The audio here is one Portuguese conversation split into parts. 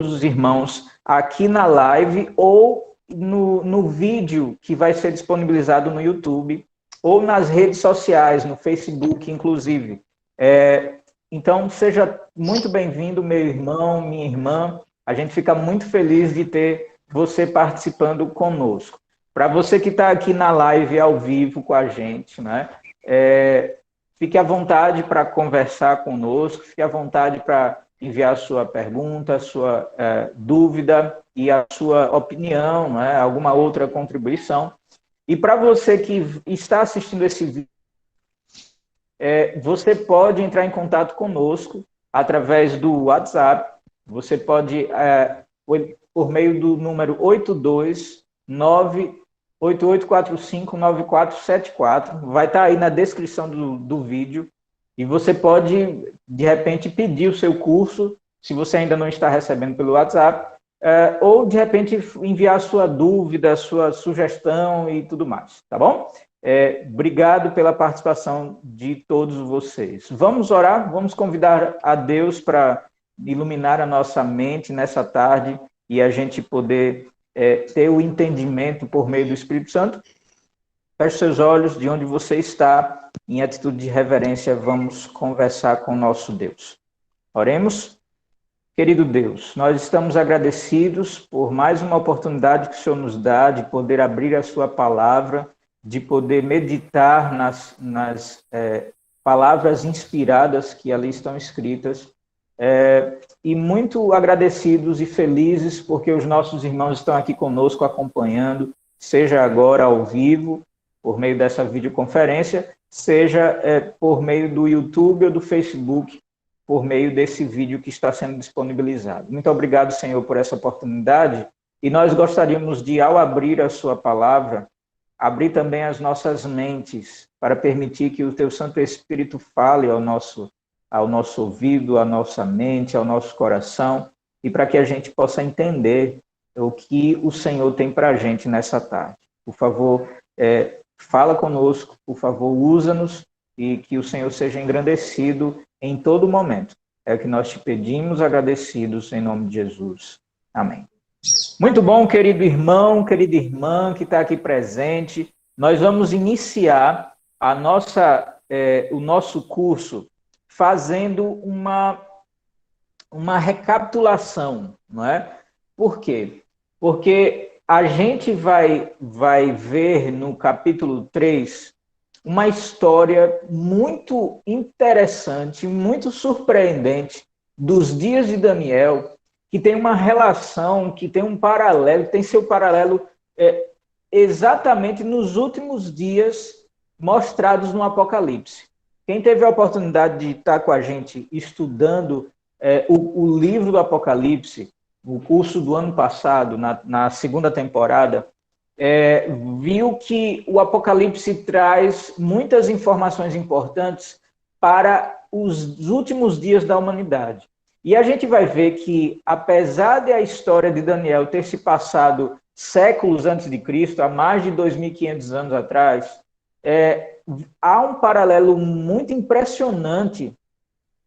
os irmãos aqui na live ou no vídeo que vai ser disponibilizado no YouTube ou nas redes sociais, no Facebook, inclusive. Então, seja muito bem-vindo, meu irmão, minha irmã. A gente fica muito feliz de ter você participando conosco. Para você que está aqui na live ao vivo com a gente, né? Fique à vontade para conversar conosco, fique à vontade para enviar a sua pergunta, a sua dúvida e a sua opinião, né? Alguma outra contribuição. E para você que está assistindo esse vídeo, você pode entrar em contato conosco através do WhatsApp. Você pode, por meio do número 829-8845-9474. Vai estar aí na descrição do vídeo. E você pode, de repente, pedir o seu curso, se você ainda não está recebendo pelo WhatsApp, ou, de repente, enviar a sua dúvida, a sua sugestão e tudo mais, tá bom? Obrigado pela participação de todos vocês. Vamos orar, vamos convidar a Deus para iluminar a nossa mente nessa tarde e a gente poder ter o entendimento por meio do Espírito Santo. Feche seus olhos de onde você está, em atitude de reverência, vamos conversar com o nosso Deus. Oremos. Querido Deus, nós estamos agradecidos por mais uma oportunidade que o Senhor nos dá de poder abrir a sua palavra, de poder meditar nas palavras inspiradas que ali estão escritas, e muito agradecidos e felizes porque os nossos irmãos estão aqui conosco acompanhando, seja agora ao vivo, por meio dessa videoconferência, seja por meio do YouTube ou do Facebook, por meio desse vídeo que está sendo disponibilizado. Muito obrigado, Senhor, por essa oportunidade, e nós gostaríamos de, ao abrir a sua palavra, abrir também as nossas mentes, para permitir que o Teu Santo Espírito fale ao nosso ouvido, à nossa mente, ao nosso coração, e para que a gente possa entender o que o Senhor tem para a gente nessa tarde. Por favor, fala conosco, por favor, usa-nos, e que o Senhor seja engrandecido em todo momento. É o que nós te pedimos, agradecidos, em nome de Jesus. Amém. Muito bom, querido irmão, querida irmã que está aqui presente. Nós vamos iniciar o nosso curso fazendo uma recapitulação, não é? Por quê? Porque a gente vai ver no capítulo 3 uma história muito interessante, muito surpreendente dos dias de Daniel, que tem uma relação, que tem um paralelo, tem seu paralelo exatamente nos últimos dias mostrados no Apocalipse. Quem teve a oportunidade de estar com a gente estudando o livro do Apocalipse, o curso do ano passado, na segunda temporada, viu que o Apocalipse traz muitas informações importantes para os últimos dias da humanidade. E a gente vai ver que, apesar de a história de Daniel ter se passado séculos antes de Cristo, há mais de 2.500 anos atrás, há um paralelo muito impressionante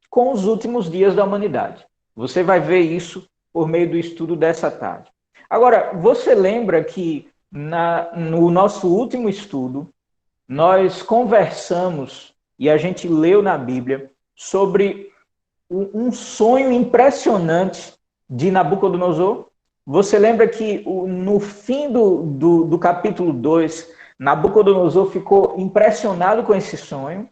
com os últimos dias da humanidade. Você vai ver isso por meio do estudo dessa tarde. Agora, você lembra que no nosso último estudo, nós conversamos e a gente leu na Bíblia sobre um sonho impressionante de Nabucodonosor? Você lembra que no fim do capítulo 2, Nabucodonosor ficou impressionado com esse sonho,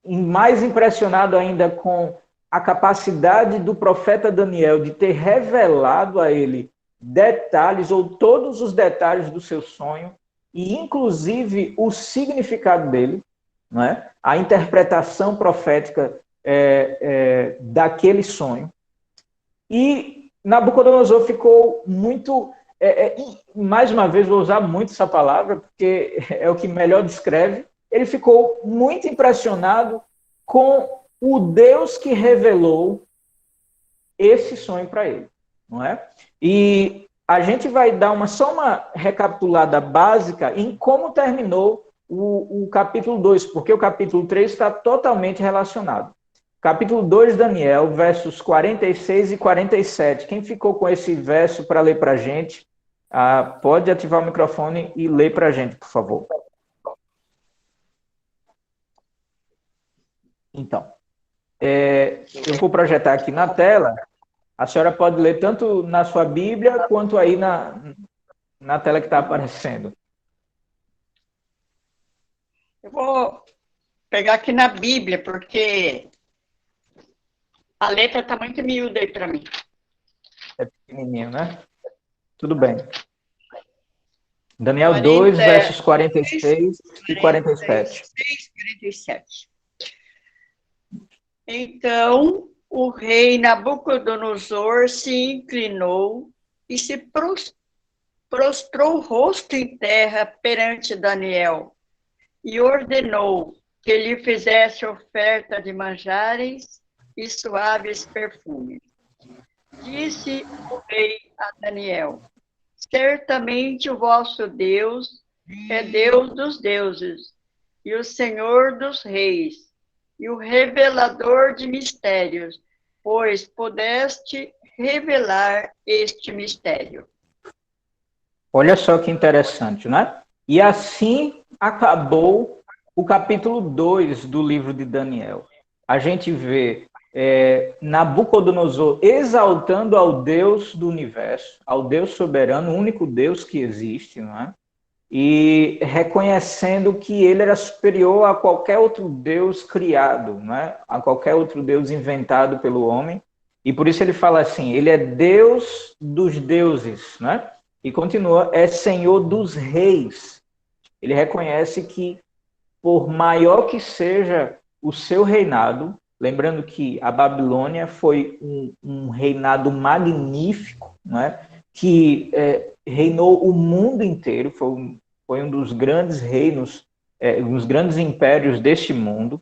e mais impressionado ainda com a capacidade do profeta Daniel de ter revelado a ele detalhes, ou todos os detalhes do seu sonho, e inclusive o significado dele, não é? A interpretação profética daquele sonho. E Nabucodonosor ficou muito... mais uma vez, vou usar muito essa palavra, porque é o que melhor descreve. Ele ficou muito impressionado com o Deus que revelou esse sonho para ele, não é? E a gente vai dar só uma recapitulada básica em como terminou o capítulo 2, porque o capítulo 3 está totalmente relacionado. capítulo 2 de Daniel, versos 46 e 47. Quem ficou com esse verso para ler para a gente, pode ativar o microfone e ler para a gente, por favor. Então, eu vou projetar aqui na tela. A senhora pode ler tanto na sua Bíblia, quanto aí na tela que está aparecendo. Eu vou pegar aqui na Bíblia, porque a letra está muito miúda aí para mim. É pequenininho, né? Tudo bem. Daniel 2, versos 46 e 47. 47. Então, o rei Nabucodonosor se inclinou e se prostrou o rosto em terra perante Daniel e ordenou que lhe fizesse oferta de manjares e suaves perfumes. Disse o rei a Daniel: certamente o vosso Deus é Deus dos deuses e o Senhor dos reis e o revelador de mistérios, pois pudeste revelar este mistério. Olha só que interessante, né? E assim acabou o capítulo 2 do livro de Daniel. A gente vê Nabucodonosor exaltando ao Deus do universo, ao Deus soberano, o único Deus que existe, não é? E reconhecendo que ele era superior a qualquer outro Deus criado, né? A qualquer outro Deus inventado pelo homem. E por isso ele fala assim, ele é Deus dos deuses, né? E continua, é Senhor dos reis. Ele reconhece que, por maior que seja o seu reinado, lembrando que a Babilônia foi um reinado magnífico, né? Que reinou o mundo inteiro, foi um dos grandes reinos, um dos grandes impérios deste mundo.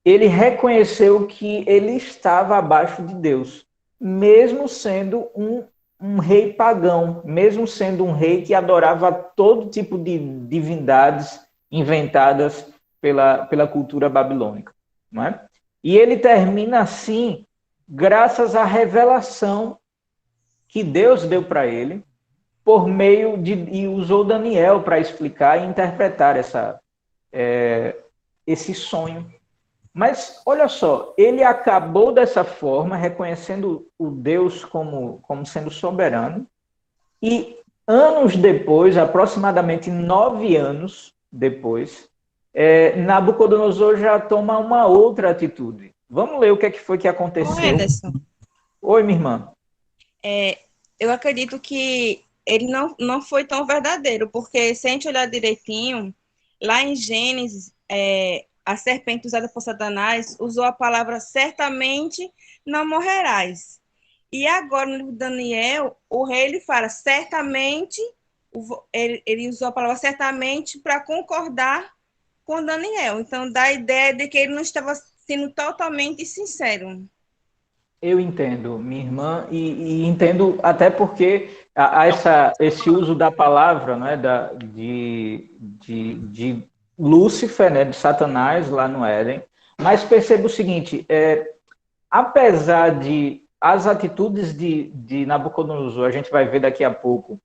Ele reconheceu que ele estava abaixo de Deus, mesmo sendo um rei pagão, mesmo sendo um rei que adorava todo tipo de divindades inventadas pela cultura babilônica. Não é? E ele termina assim, graças à revelação que Deus deu para ele, por meio e usou Daniel para explicar e interpretar esse sonho. Mas, olha só, ele acabou dessa forma, reconhecendo o Deus como sendo soberano, e anos depois, aproximadamente 9 anos depois, Nabucodonosor já toma uma outra atitude. Vamos ler o que foi que aconteceu. Ô, Anderson. Oi, minha irmã. Eu acredito que ele não foi tão verdadeiro, porque se a gente olhar direitinho, lá em Gênesis, a serpente usada por Satanás usou a palavra certamente não morrerás. E agora, no livro de Daniel, o rei ele fala certamente, ele usou a palavra certamente para concordar com Daniel. Então, dá a ideia de que ele não estava sendo totalmente sincero. Eu entendo, minha irmã, e entendo até porque esse uso da palavra, né, de Lúcifer, né, de Satanás lá no Éden. Mas perceba o seguinte, apesar de as atitudes de Nabucodonosor, a gente vai ver daqui a pouco,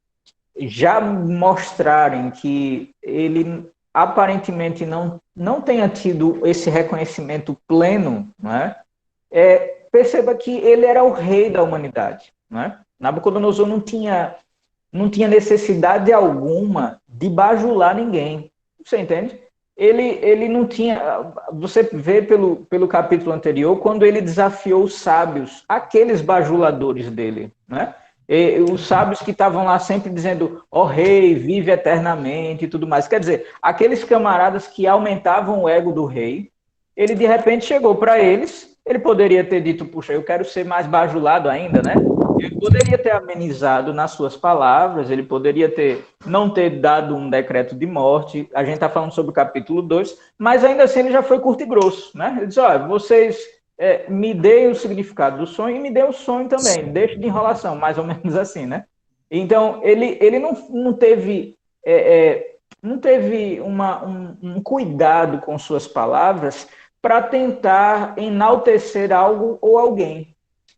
já mostrarem que ele aparentemente não tenha tido esse reconhecimento pleno, né? Perceba que ele era o rei da humanidade, né? Nabucodonosor não tinha necessidade alguma de bajular ninguém. Você entende? Ele não tinha... Você vê pelo capítulo anterior, quando ele desafiou os sábios, aqueles bajuladores dele, né? E os sábios que estavam lá sempre dizendo, ó rei, vive eternamente e tudo mais. Quer dizer, aqueles camaradas que aumentavam o ego do rei, ele de repente chegou para eles, ele poderia ter dito, puxa, eu quero ser mais bajulado ainda, né? Ele poderia ter amenizado nas suas palavras, ele poderia não ter dado um decreto de morte, a gente está falando sobre o capítulo 2, mas ainda assim ele já foi curto e grosso, né? Ele disse, olha, vocês me deem o significado do sonho e me deem o sonho também, deixe de enrolação, mais ou menos assim, né? Então, ele não teve um cuidado com suas palavras para tentar enaltecer algo ou alguém.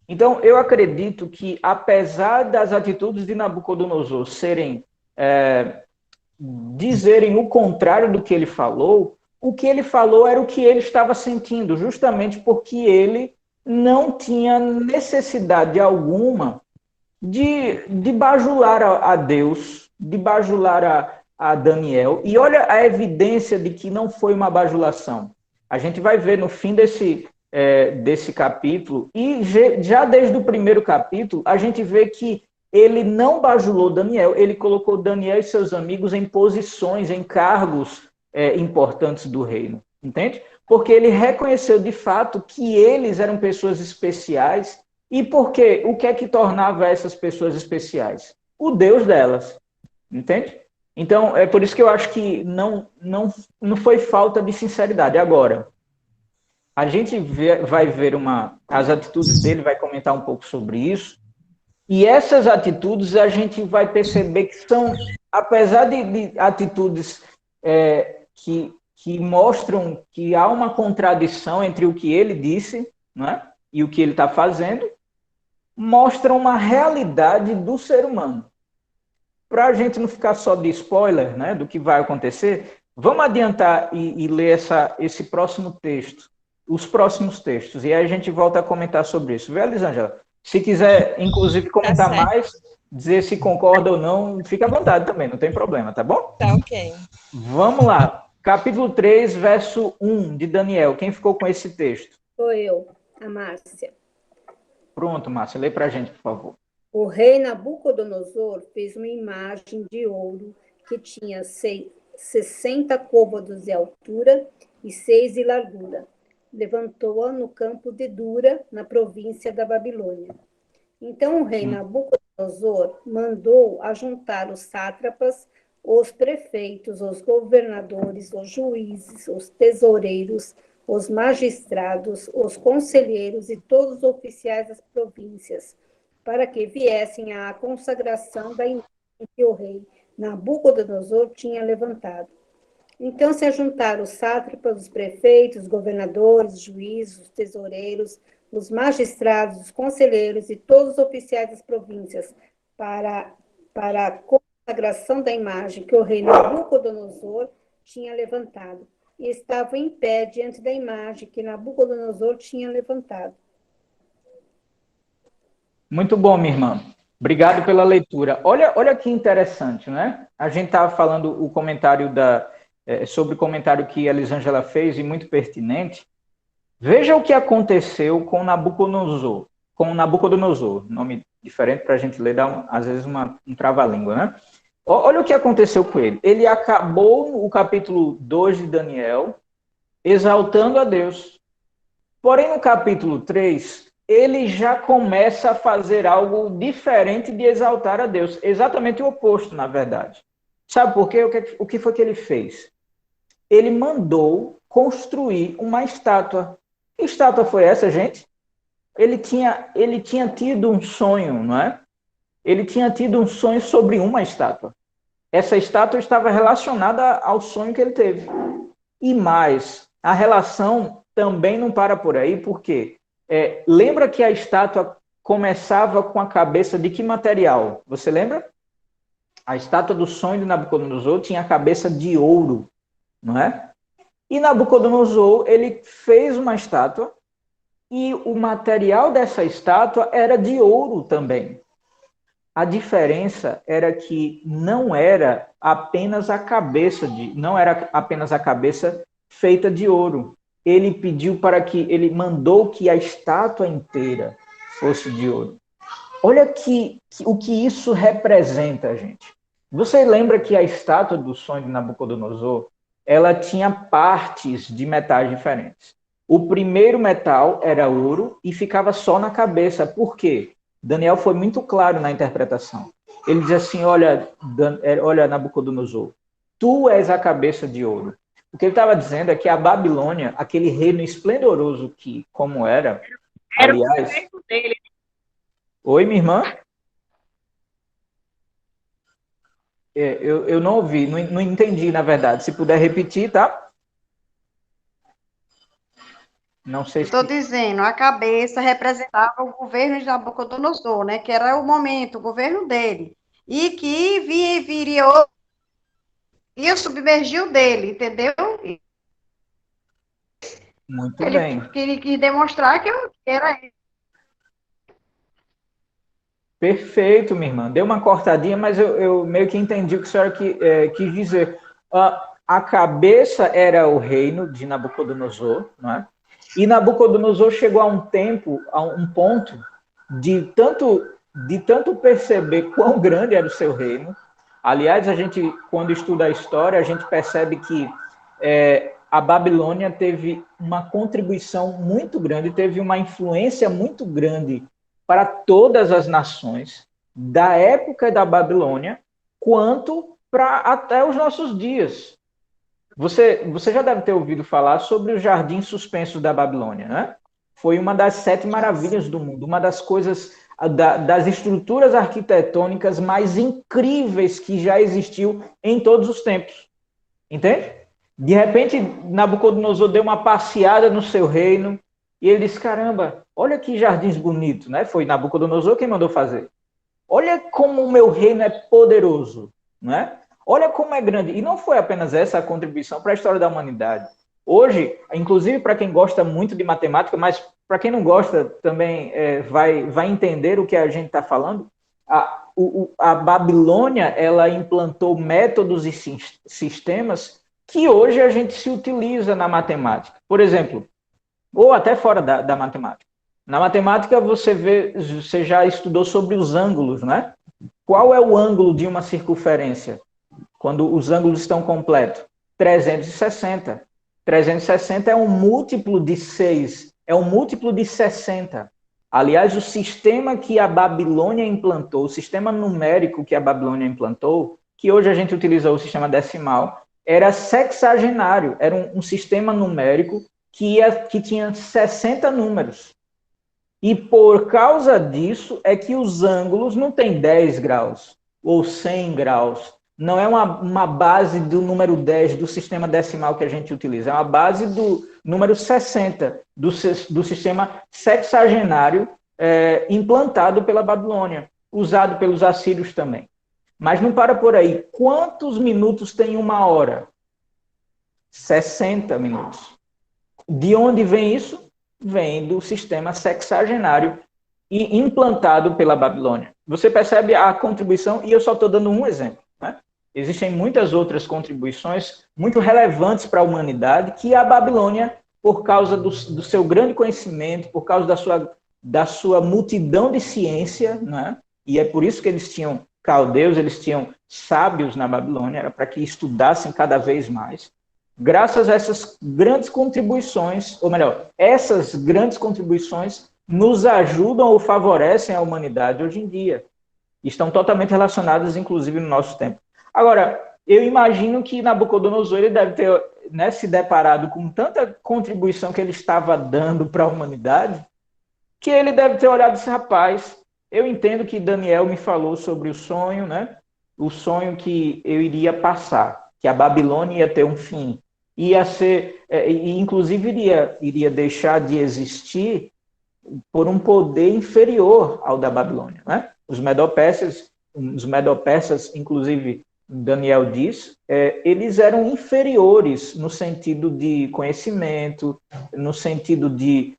Então, eu acredito que, apesar das atitudes de Nabucodonosor dizerem o contrário do que ele falou, o que ele falou era o que ele estava sentindo, justamente porque ele não tinha necessidade alguma de bajular a Deus, de bajular a Daniel. E olha a evidência de que não foi uma bajulação. A gente vai ver no fim desse capítulo, e já desde o primeiro capítulo, a gente vê que ele não bajulou Daniel, ele colocou Daniel e seus amigos em posições, em cargos importantes do reino, entende? Porque ele reconheceu de fato que eles eram pessoas especiais. E por quê? O que é que tornava essas pessoas especiais? O Deus delas, entende? Então, é por isso que eu acho que não foi falta de sinceridade. Agora, a gente vai ver as atitudes dele, vai comentar um pouco sobre isso, e essas atitudes a gente vai perceber que são, apesar de atitudes que mostram que há uma contradição entre o que ele disse, né, e o que ele está fazendo, mostram uma realidade do ser humano. Para a gente não ficar só de spoiler, né, do que vai acontecer, vamos adiantar e ler esse próximo texto, os próximos textos, e aí a gente volta a comentar sobre isso. Viu, Elisângela? Se quiser, inclusive, comentar mais, dizer se concorda ou não, fica à vontade também, não tem problema, tá bom? Tá, ok. Vamos lá. Capítulo 3, verso 1 de Daniel. Quem ficou com esse texto? Sou eu, a Márcia. Pronto, Márcia, lê para a gente, por favor. O rei Nabucodonosor fez uma imagem de ouro que tinha 60 côvados de altura e 6 de largura. Levantou-a no campo de Dura, na província da Babilônia. Então o rei Nabucodonosor mandou ajuntar os sátrapas, os prefeitos, os governadores, os juízes, os tesoureiros, os magistrados, os conselheiros e todos os oficiais das províncias, para que viessem à consagração da imagem que o rei Nabucodonosor tinha levantado. Então se ajuntaram os sátrapas, os prefeitos, os governadores, os juízes, os tesoureiros, os magistrados, os conselheiros e todos os oficiais das províncias para a consagração da imagem que o rei Nabucodonosor tinha levantado. E estavam em pé diante da imagem que Nabucodonosor tinha levantado. Muito bom, minha irmã. Obrigado pela leitura. Olha que interessante, né? A gente estava falando o comentário sobre o comentário que a Elisângela fez, e muito pertinente. Veja o que aconteceu com Nabucodonosor. Nome diferente para a gente ler, dá às vezes um trava-língua, né? Olha o que aconteceu com ele. Ele acabou o capítulo 2 de Daniel exaltando a Deus. Porém, no capítulo 3, ele já começa a fazer algo diferente de exaltar a Deus. Exatamente o oposto, na verdade. Sabe por quê? O que foi que ele fez? Ele mandou construir uma estátua. Que estátua foi essa, gente? Ele tinha tido um sonho, não é? Ele tinha tido um sonho sobre uma estátua. Essa estátua estava relacionada ao sonho que ele teve. E mais, a relação também não para por aí, porque lembra que a estátua começava com a cabeça de que material? Você lembra? A estátua do sonho de Nabucodonosor tinha a cabeça de ouro, não é? E Nabucodonosor, ele fez uma estátua, e o material dessa estátua era de ouro também. A diferença era que não era apenas a cabeça feita de ouro. Ele mandou que a estátua inteira fosse de ouro. Olha o que isso representa, gente. Você lembra que a estátua do sonho de Nabucodonosor, ela tinha partes de metais diferentes. O primeiro metal era ouro e ficava só na cabeça. Por quê? Daniel foi muito claro na interpretação. Ele diz assim, olha, Nabucodonosor, tu és a cabeça de ouro. O que ele estava dizendo é que a Babilônia, aquele reino esplendoroso como era aliás... o dele. Oi, minha irmã? Eu não ouvi, não entendi, na verdade. Se puder repetir, tá? Não sei Estou se... dizendo, a cabeça representava o governo de Nabucodonosor, né? Que era o momento, o governo dele. E que viria outro, ia submergir o dele, entendeu? Muito Ele bem. quis demonstrar que era ele. Perfeito, minha irmã. Deu uma cortadinha, mas eu meio que entendi o que a senhora quis dizer. A cabeça era o reino de Nabucodonosor, não é? E Nabucodonosor chegou a um tempo, a um ponto, de tanto perceber quão grande era o seu reino. Aliás, a gente, quando estuda a história, a gente percebe que a Babilônia teve uma contribuição muito grande, teve uma influência muito grande para todas as nações da época da Babilônia, quanto para até os nossos dias. Você já deve ter ouvido falar sobre os jardins suspensos da Babilônia, né? Foi uma das 7 maravilhas do mundo, uma das coisas, das estruturas arquitetônicas mais incríveis que já existiu em todos os tempos. Entende? De repente, Nabucodonosor deu uma passeada no seu reino e ele disse, caramba, olha que jardins bonitos, né? Foi Nabucodonosor quem mandou fazer. Olha como o meu reino é poderoso, né? Olha como é grande. E não foi apenas essa a contribuição para a história da humanidade. Hoje, inclusive para quem gosta muito de matemática, mas para quem não gosta também vai entender o que a gente está falando, a Babilônia ela implantou métodos e sistemas que hoje a gente se utiliza na matemática. Por exemplo, ou até fora da matemática. Na matemática você já estudou sobre os ângulos, né? Qual é o ângulo de uma circunferência quando os ângulos estão completos? 360. 360 é um múltiplo de 6, é um múltiplo de 60. Aliás, o sistema que a Babilônia implantou, o sistema numérico que a Babilônia implantou, que hoje a gente utiliza o sistema decimal, era sexagenário, era um sistema numérico que tinha 60 números. E por causa disso é que os ângulos não têm 10 graus ou 100 graus. Não é uma base do número 10 do sistema decimal que a gente utiliza, é uma base do número 60 do sistema sexagenário implantado pela Babilônia, usado pelos assírios também. Mas não para por aí. Quantos minutos tem uma hora? 60 minutos. De onde vem isso? Vem do sistema sexagenário e implantado pela Babilônia. Você percebe a contribuição, e eu só estou dando um exemplo. Né? Existem muitas outras contribuições muito relevantes para a humanidade que a Babilônia, por causa do seu grande conhecimento, por causa da sua multidão de ciência, né? E é por isso que eles tinham caldeus, eles tinham sábios na Babilônia, era para que estudassem cada vez mais. Graças a essas grandes contribuições, ou melhor, essas grandes contribuições nos ajudam ou favorecem a humanidade hoje em dia. Estão totalmente relacionadas, inclusive, no nosso tempo. Agora, eu imagino que Nabucodonosor ele deve ter se deparado com tanta contribuição que ele estava dando para a humanidade, que ele deve ter olhado e disse, rapaz, eu entendo que Daniel me falou sobre o sonho, né? O sonho que eu iria passar, que a Babilônia ia ter um fim, ia ser, e inclusive iria deixar de existir por um poder inferior ao da Babilônia, né? Os medo-persas, inclusive Daniel diz, eles eram inferiores no sentido de conhecimento, no sentido de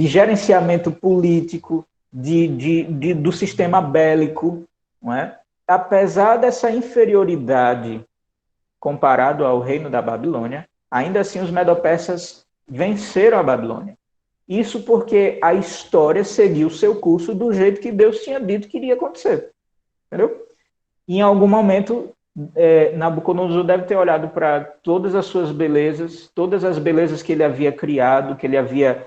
gerenciamento político, do sistema bélico, não é? Apesar dessa inferioridade comparado ao reino da Babilônia, ainda assim os medo-persas venceram a Babilônia. Isso porque a história seguiu o seu curso do jeito que Deus tinha dito que iria acontecer. Entendeu? Em algum momento, Nabucodonosor deve ter olhado para todas as suas belezas, todas as belezas que ele havia criado, que ele havia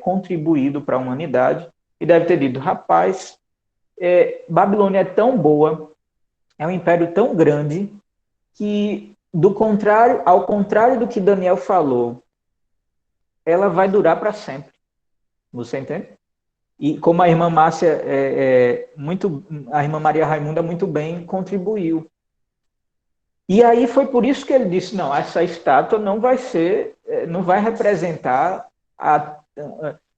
contribuído para a humanidade, e deve ter dito, rapaz, Babilônia é tão boa, é um império tão grande, que, ao contrário do que Daniel falou, ela vai durar para sempre. Você entende? E como a irmã Márcia, a irmã Maria Raimunda muito bem contribuiu. E aí foi por isso que ele disse, não, essa estátua não vai representar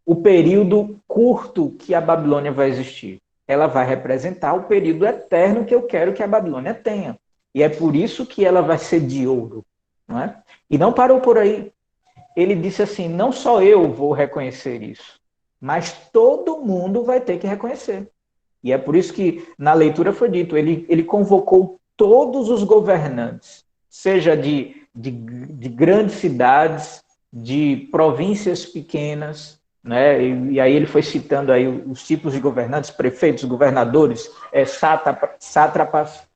o período curto que a Babilônia vai existir. Ela vai representar o período eterno que eu quero que a Babilônia tenha. E é por isso que ela vai ser de ouro. Não é? E não parou por aí. Ele disse assim, não só eu vou reconhecer isso, mas todo mundo vai ter que reconhecer. E é por isso que na leitura foi dito, ele convocou todos os governantes, seja de grandes cidades, de províncias pequenas, né? E aí ele foi citando aí os tipos de governantes, prefeitos, governadores, sátrapas,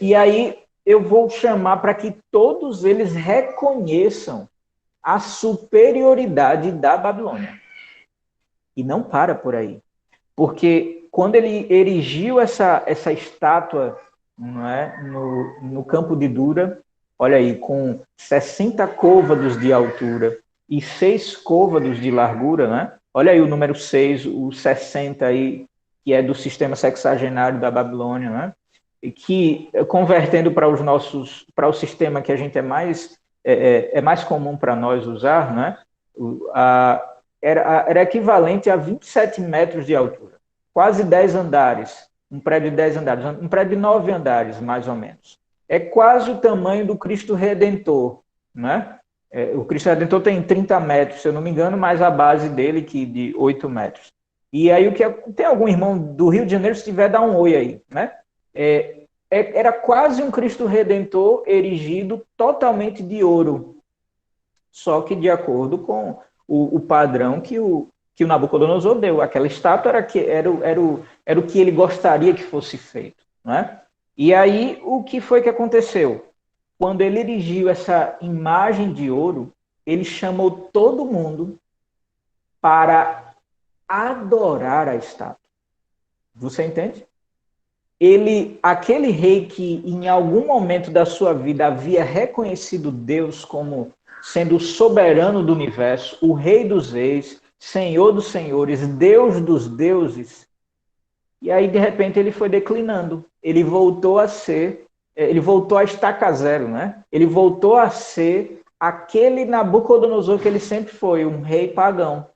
e aí eu vou chamar para que todos eles reconheçam a superioridade da Babilônia. E não para por aí. Porque quando ele erigiu essa estátua, não é, no campo de Dura, olha aí, com 60 côvados de altura e 6 côvados de largura, né? Olha aí o número 6, o 60 aí, que é do sistema sexagenário da Babilônia, né? E que, convertendo para o sistema que a gente é mais comum para nós usar, né? Era equivalente a 27 metros de altura, quase 10 andares, um prédio de 10 andares, um prédio de 9 andares, mais ou menos. É quase o tamanho do Cristo Redentor, né? O Cristo Redentor tem 30 metros, se eu não me engano, mais a base dele, que de 8 metros. E aí, tem algum irmão do Rio de Janeiro, se tiver, dá um oi aí, né? Era quase um Cristo Redentor erigido totalmente de ouro, só que de acordo com o padrão que o Nabucodonosor deu. Aquela estátua era o que ele gostaria que fosse feito. Não é? E aí, o que foi que aconteceu? Quando ele erigiu essa imagem de ouro, ele chamou todo mundo para adorar a estátua. Você entende? Aquele rei que em algum momento da sua vida havia reconhecido Deus como sendo o soberano do universo, o rei dos reis, senhor dos senhores, Deus dos deuses, e aí de repente ele foi declinando, ele voltou a estaca zero, né? Ele voltou a ser aquele Nabucodonosor que ele sempre foi, um rei pagão.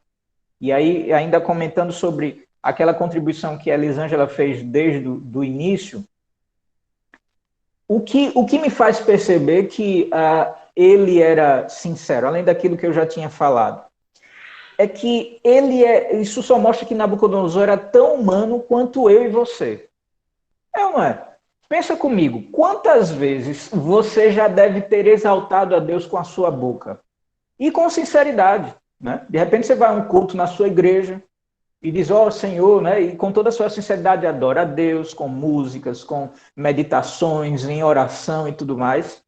E aí, ainda comentando sobre aquela contribuição que a Elisângela fez desde o início, o que me faz perceber que ele era sincero, além daquilo que eu já tinha falado, é que isso só mostra que Nabucodonosor era tão humano quanto eu e você. É ou não é? Pensa comigo, quantas vezes você já deve ter exaltado a Deus com a sua boca? E com sinceridade, né? De repente você vai a um culto na sua igreja, e diz, ó Senhor, né? E com toda a sua sinceridade adora a Deus, com músicas, com meditações, em oração e tudo mais.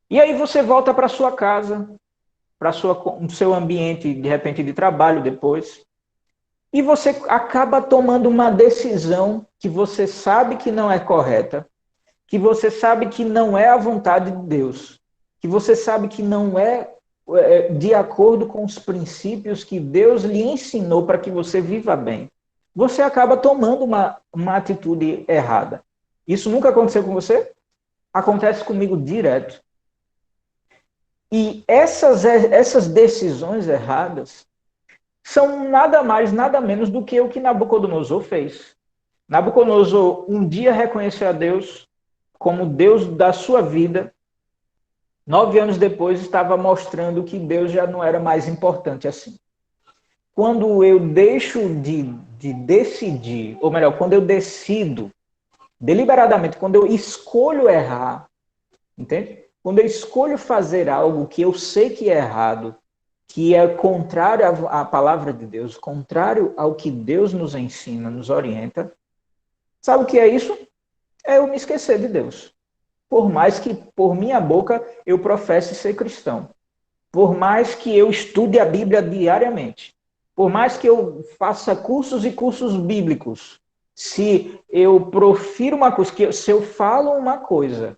E aí você volta para sua casa, para o seu ambiente, de repente, de trabalho depois, e você acaba tomando uma decisão que você sabe que não é correta, que você sabe que não é a vontade de Deus, que você sabe que não é de acordo com os princípios que Deus lhe ensinou para que você viva bem. Você acaba tomando uma atitude errada. Isso nunca aconteceu com você? Acontece comigo direto. E essas decisões erradas são nada mais, nada menos do que o que Nabucodonosor fez. Nabucodonosor um dia reconheceu a Deus como Deus da sua vida. 9 anos depois estava mostrando que Deus já não era mais importante assim. Quando eu deixo de decidir, ou melhor, quando eu decido deliberadamente, quando eu escolho errar, entende? Quando eu escolho fazer algo que eu sei que é errado, que é contrário à palavra de Deus, contrário ao que Deus nos ensina, nos orienta, sabe o que é isso? É eu me esquecer de Deus. Por mais que por minha boca eu professe ser cristão, por mais que eu estude a Bíblia diariamente, por mais que eu faça cursos e cursos bíblicos, se eu profiro uma coisa, se eu falo uma coisa,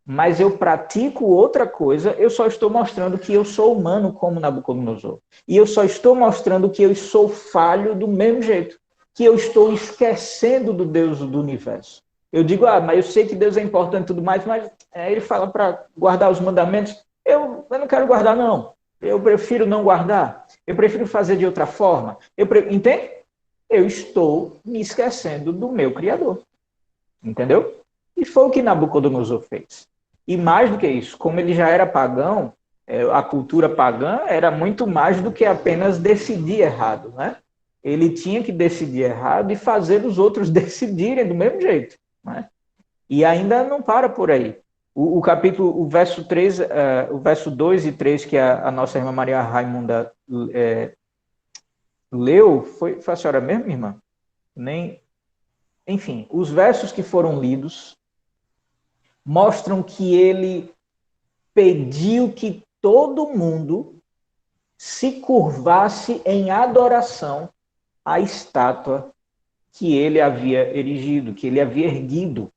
mas eu pratico outra coisa, eu só estou mostrando que eu sou humano como Nabucodonosor. E eu só estou mostrando que eu sou falho do mesmo jeito, que eu estou esquecendo do Deus do universo. Eu digo, mas eu sei que Deus é importante e tudo mais, mas ele fala para guardar os mandamentos. Eu não quero guardar, não. Eu prefiro não guardar. Eu prefiro fazer de outra forma. Entende? Eu estou me esquecendo do meu Criador. Entendeu? E foi o que Nabucodonosor fez. E mais do que isso, como ele já era pagão, a cultura pagã era muito mais do que apenas decidir errado, né? Ele tinha que decidir errado e fazer os outros decidirem do mesmo jeito, né? E ainda não para por aí. O capítulo, o verso 3, o verso 2 e 3 que a nossa irmã Maria Raimunda leu, foi a senhora mesmo, irmã? Enfim, os versos que foram lidos mostram que ele pediu que todo mundo se curvasse em adoração à estátua que ele havia erigido, que ele havia erguido.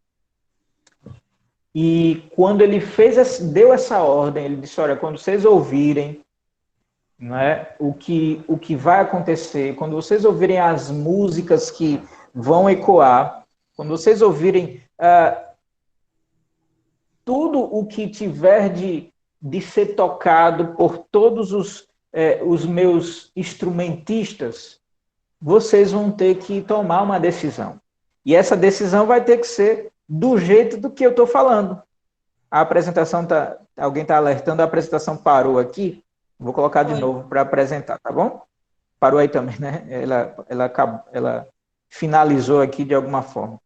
E quando ele deu essa ordem, ele disse, olha, quando vocês ouvirem, né, o que vai acontecer, quando vocês ouvirem as músicas que vão ecoar, quando vocês ouvirem tudo o que tiver de ser tocado por todos os meus instrumentistas, vocês vão ter que tomar uma decisão. E essa decisão vai ter que ser do jeito do que eu estou falando. A apresentação alguém está alertando, a apresentação parou aqui. Vou colocar de novo para apresentar, tá bom? Parou aí também, né? Ela finalizou aqui de alguma forma.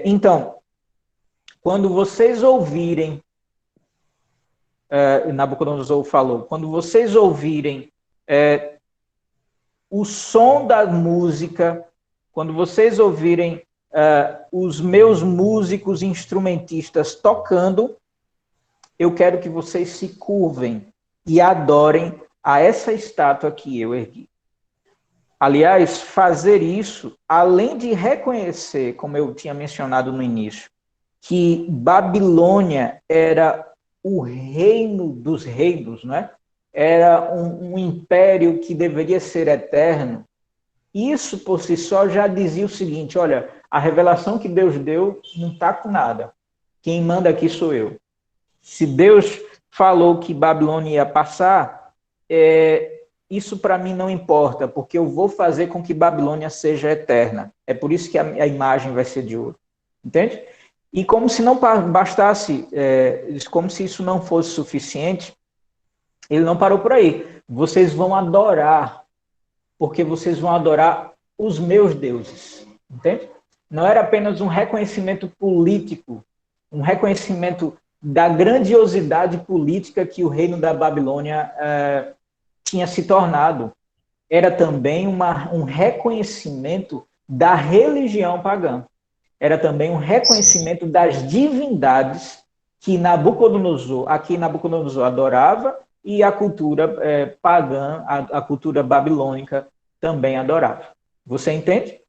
Então, quando vocês ouvirem, Nabucodonosor falou, quando vocês ouvirem o som da música, quando vocês ouvirem os meus músicos instrumentistas tocando, eu quero que vocês se curvem e adorem a essa estátua que eu ergui. Aliás, fazer isso, além de reconhecer, como eu tinha mencionado no início, que Babilônia era o reino dos reinos, né? Era um império que deveria ser eterno. Isso, por si só, já dizia o seguinte, olha, a revelação que Deus deu não está com nada. Quem manda aqui sou eu. Se Deus falou que Babilônia ia passar, isso para mim não importa, porque eu vou fazer com que Babilônia seja eterna. É por isso que a imagem vai ser de ouro. Entende? E como se não bastasse, como se isso não fosse suficiente, ele não parou por aí. Vocês vão adorar, porque vocês vão adorar os meus deuses. Entende? Não era apenas um reconhecimento político, um reconhecimento da grandiosidade política que o reino da Babilônia tinha se tornado. Era também um reconhecimento da religião pagã. Era também um reconhecimento das divindades que Nabucodonosor adorava e a cultura pagã, a cultura babilônica também adorava. Você entende?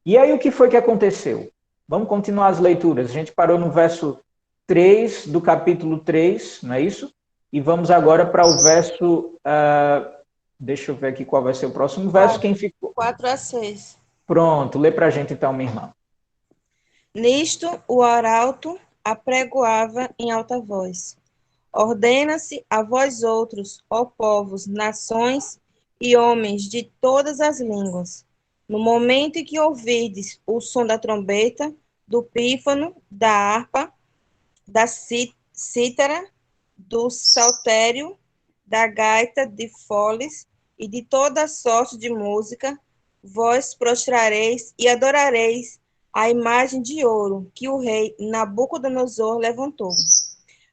E aí o que foi que aconteceu? Vamos continuar as leituras. A gente parou no verso 3 do capítulo 3, não é isso? E vamos agora para o verso... deixa eu ver aqui qual vai ser o próximo verso. Quem ficou? 4-6. Pronto, lê para a gente então, minha irmã. Nisto, o arauto apregoava em alta voz. Ordena-se a vós outros, ó povos, nações e homens de todas as línguas, no momento em que ouvirdes o som da trombeta, do pífano, da harpa, da cítara, do saltério, da gaita de foles e de toda sorte de música, vós prostrareis e adorareis a imagem de ouro que o rei Nabucodonosor levantou.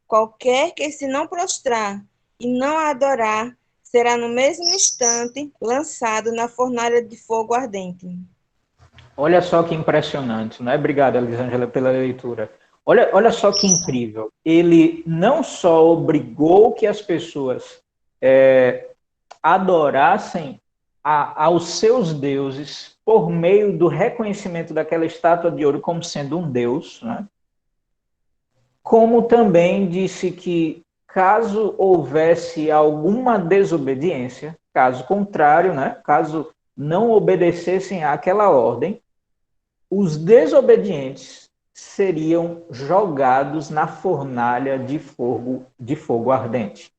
Qualquer que se não prostrar e não a adorar, será no mesmo instante lançado na fornalha de fogo ardente. Olha só que impressionante, não é? Obrigado, Elisângela, pela leitura. Olha só que incrível. Ele não só obrigou que as pessoas adorassem aos seus deuses por meio do reconhecimento daquela estátua de ouro como sendo um deus, né? Como também disse que caso houvesse alguma desobediência, caso contrário, né? Caso não obedecessem àquela ordem, os desobedientes seriam jogados na fornalha de fogo ardente.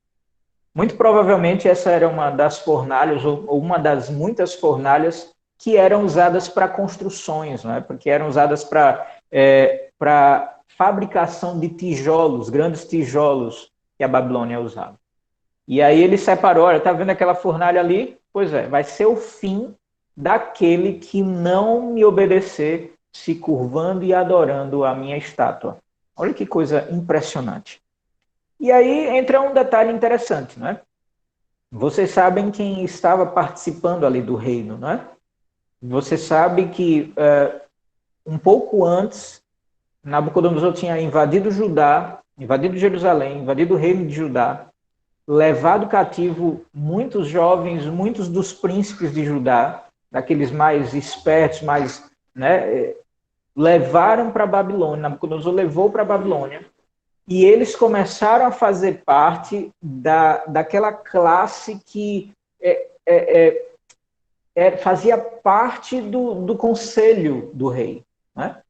Muito provavelmente essa era uma das fornalhas, ou uma das muitas fornalhas que eram usadas para construções, não é? Porque eram usadas para fabricação de tijolos, grandes tijolos que a Babilônia usava. E aí ele separou, olha, está vendo aquela fornalha ali? Pois é, vai ser o fim daquele que não me obedecer, se curvando e adorando a minha estátua. Olha que coisa impressionante. E aí entra um detalhe interessante, não é? Vocês sabem quem estava participando ali do reino, não é? Você sabe que um pouco antes, Nabucodonosor tinha invadido Judá, invadido Jerusalém, invadido o reino de Judá, levado cativo muitos jovens, muitos dos príncipes de Judá, daqueles mais espertos, mais, né, levaram para a Babilônia. Nabucodonosor levou para a Babilônia. E eles começaram a fazer parte daquela classe que fazia parte do conselho do rei, né?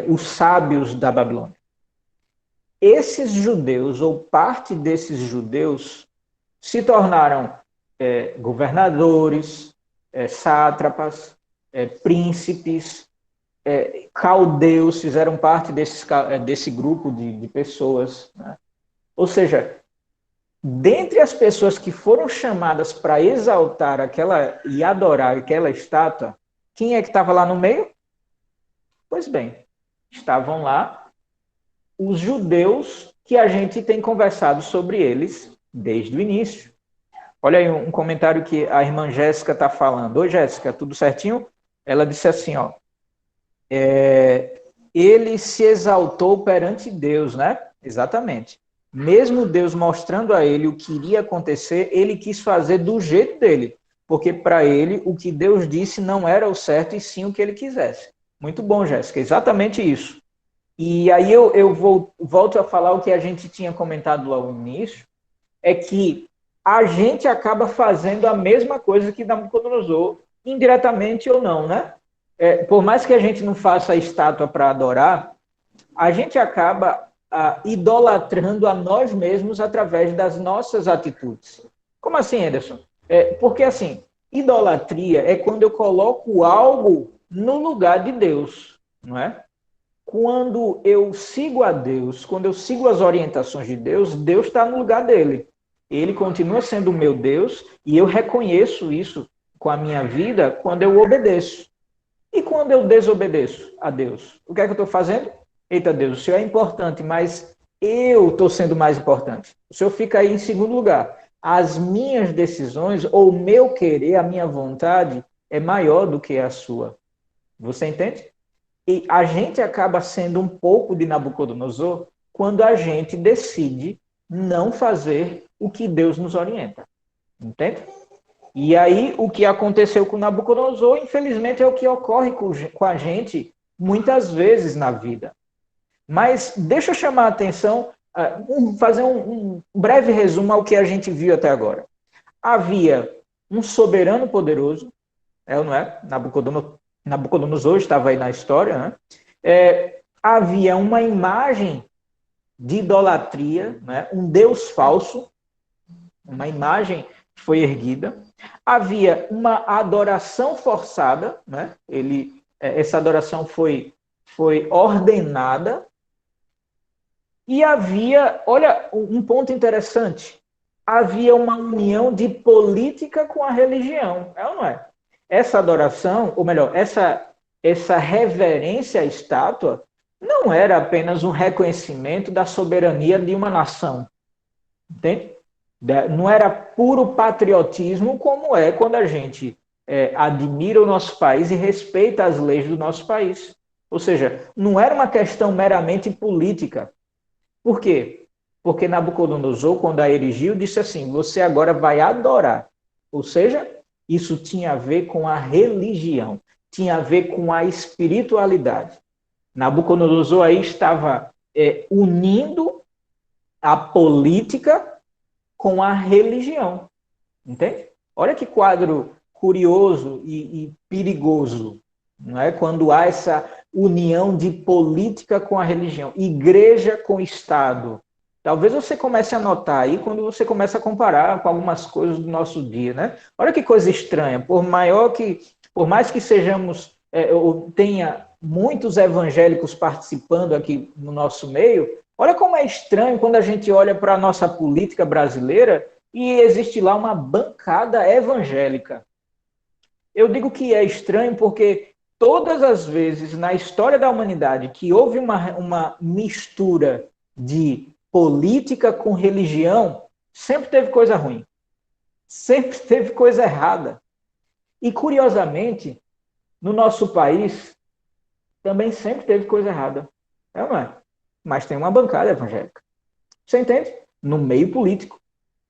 Os sábios da Babilônia. Esses judeus, ou parte desses judeus, se tornaram governadores, sátrapas, príncipes, caldeus, fizeram parte desse grupo de pessoas, né? Ou seja, dentre as pessoas que foram chamadas para exaltar e adorar aquela estátua, quem é que estava lá no meio? Pois bem, estavam lá os judeus que a gente tem conversado sobre eles desde o início. Olha aí um comentário que a irmã Jéssica está falando. Oi, Jéssica, tudo certinho? Ela disse assim, ó, ele se exaltou perante Deus, né? Exatamente. Mesmo Deus mostrando a ele o que iria acontecer, ele quis fazer do jeito dele, porque para ele o que Deus disse não era o certo e sim o que ele quisesse. Muito bom, Jéssica, exatamente isso. E aí eu volto a falar o que a gente tinha comentado lá no início, é que a gente acaba fazendo a mesma coisa que Nabucodonosor, indiretamente ou não, né? Por mais que a gente não faça a estátua para adorar, a gente acaba idolatrando a nós mesmos através das nossas atitudes. Como assim, Anderson? Porque, assim, idolatria é quando eu coloco algo no lugar de Deus, não é? Quando eu sigo a Deus, quando eu sigo as orientações de Deus, Deus está no lugar dele. Ele continua sendo o meu Deus e eu reconheço isso com a minha vida quando eu obedeço. E quando eu desobedeço a Deus? O que é que eu estou fazendo? Eita, Deus, o Senhor é importante, mas eu estou sendo mais importante. O Senhor fica aí em segundo lugar. As minhas decisões, ou o meu querer, a minha vontade, é maior do que a sua. Você entende? E a gente acaba sendo um pouco de Nabucodonosor quando a gente decide não fazer o que Deus nos orienta. Entende? E aí, o que aconteceu com Nabucodonosor, infelizmente, é o que ocorre com a gente muitas vezes na vida. Mas deixa eu chamar a atenção, fazer um breve resumo ao que a gente viu até agora. Havia um soberano poderoso, não é? Nabucodonosor estava aí na história, né? Havia uma imagem de idolatria, né? Um Deus falso, uma imagem que foi erguida. Havia uma adoração forçada, né? Essa adoração foi ordenada. E havia, olha, um ponto interessante, havia uma união de política com a religião, é ou não é? Essa adoração, ou melhor, essa reverência à estátua, não era apenas um reconhecimento da soberania de uma nação, entende? Não era puro patriotismo como é quando a gente admira o nosso país e respeita as leis do nosso país. Ou seja, não era uma questão meramente política. Por quê? Porque Nabucodonosor, quando a erigiu, disse assim, você agora vai adorar. Ou seja, isso tinha a ver com a religião, tinha a ver com a espiritualidade. Nabucodonosor aí estava unindo a política com a religião. Entende? Olha que quadro curioso e perigoso. não é? Quando há essa união de política com a religião, igreja com Estado. Talvez você comece a notar aí quando você começa a comparar com algumas coisas do nosso dia, né? Olha que coisa estranha, por mais que sejamos, ou tenha muitos evangélicos participando aqui no nosso meio, olha como é estranho quando a gente olha para a nossa política brasileira e existe lá uma bancada evangélica. Eu digo que é estranho porque todas as vezes na história da humanidade que houve uma mistura de política com religião, sempre teve coisa ruim. Sempre teve coisa errada. E, curiosamente, no nosso país, também sempre teve coisa errada. É, não é? Mas tem uma bancada evangélica. Você entende? No meio político.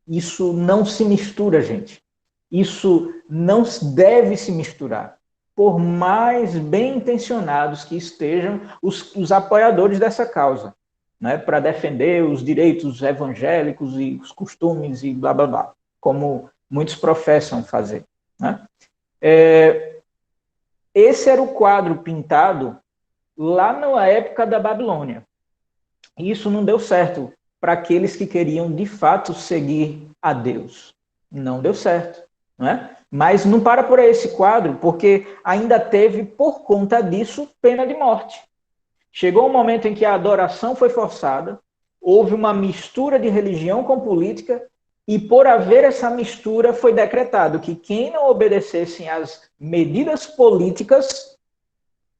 Isso não se mistura, gente. Isso não deve se misturar. Por mais bem intencionados que estejam os apoiadores dessa causa, né, para defender os direitos evangélicos e os costumes e blá, blá, blá, como muitos professam fazer. Né? Esse era o quadro pintado lá na época da Babilônia. E isso não deu certo para aqueles que queriam, de fato, seguir a Deus. Não deu certo. Não é? Mas não para por aí esse quadro, porque ainda teve, por conta disso, pena de morte. Chegou um momento em que a adoração foi forçada, houve uma mistura de religião com política, e por haver essa mistura foi decretado que quem não obedecesse às medidas políticas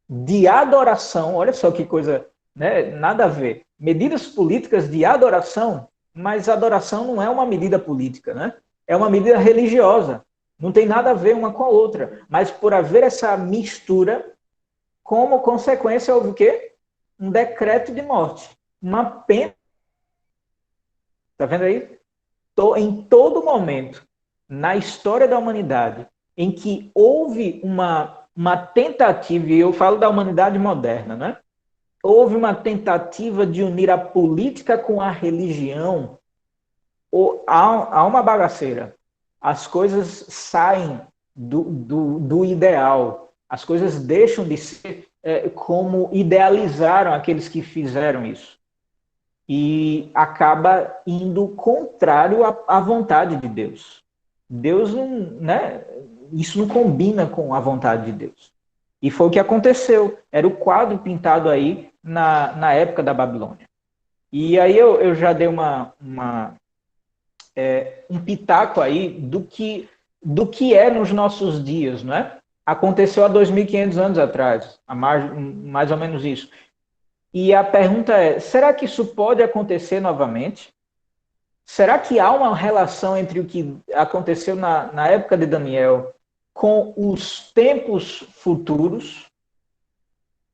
de adoração, olha só que coisa, né, nada a ver, medidas políticas de adoração, mas adoração não é uma medida política, né? É uma medida religiosa, não tem nada a ver uma com a outra, mas por haver essa mistura, como consequência houve o quê? Um decreto de morte, uma pena. Está vendo aí? Em todo momento, na história da humanidade, em que houve uma tentativa, e eu falo da humanidade moderna, né? Houve uma tentativa de unir a política com a religião, há uma bagaceira. As coisas saem do ideal, as coisas deixam de ser como idealizaram aqueles que fizeram isso. E acaba indo contrário à vontade de Deus. Deus não, né? Isso não combina com a vontade de Deus. E foi o que aconteceu. Era o quadro pintado aí na época da Babilônia. E aí eu já dei um pitaco aí do que é nos nossos dias, não é? Aconteceu há 2.500 anos atrás, mais ou menos isso. E a pergunta é, será que isso pode acontecer novamente? Será que há uma relação entre o que aconteceu na época de Daniel com os tempos futuros?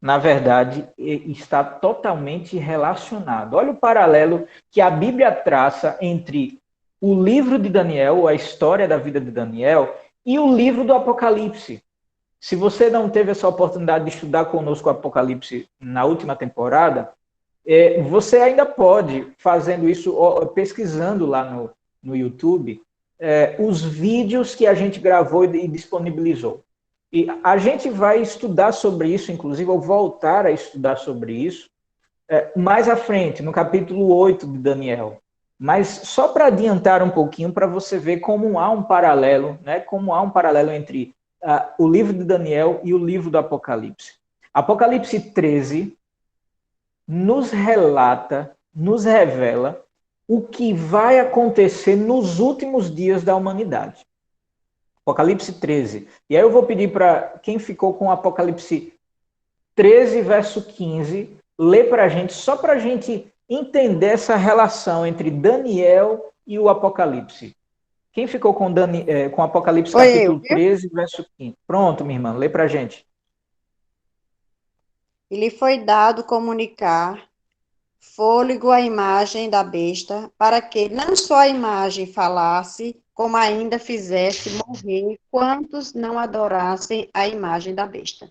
Na verdade, está totalmente relacionado. Olha o paralelo que a Bíblia traça entre o livro de Daniel, a história da vida de Daniel, e o livro do Apocalipse. Se você não teve essa oportunidade de estudar conosco o Apocalipse na última temporada, você ainda pode, fazendo isso, pesquisando lá no YouTube, os vídeos que a gente gravou e disponibilizou. E a gente vai estudar sobre isso, inclusive, ou voltar a estudar sobre isso, mais à frente, no capítulo 8 de Daniel. Mas só para adiantar um pouquinho, para você ver como há um paralelo, né? Como há um paralelo entre o livro de Daniel e o livro do Apocalipse. Apocalipse 13 nos relata, nos revela o que vai acontecer nos últimos dias da humanidade. Apocalipse 13. E aí eu vou pedir para quem ficou com Apocalipse 13, verso 15, ler para a gente, só para a gente entender essa relação entre Daniel e o Apocalipse. Quem ficou com Apocalipse capítulo 13, verso 15? Pronto, minha irmã, lê para a gente. E lhe foi dado comunicar fôlego à imagem da besta, para que não só a imagem falasse, como ainda fizesse morrer quantos não adorassem a imagem da besta.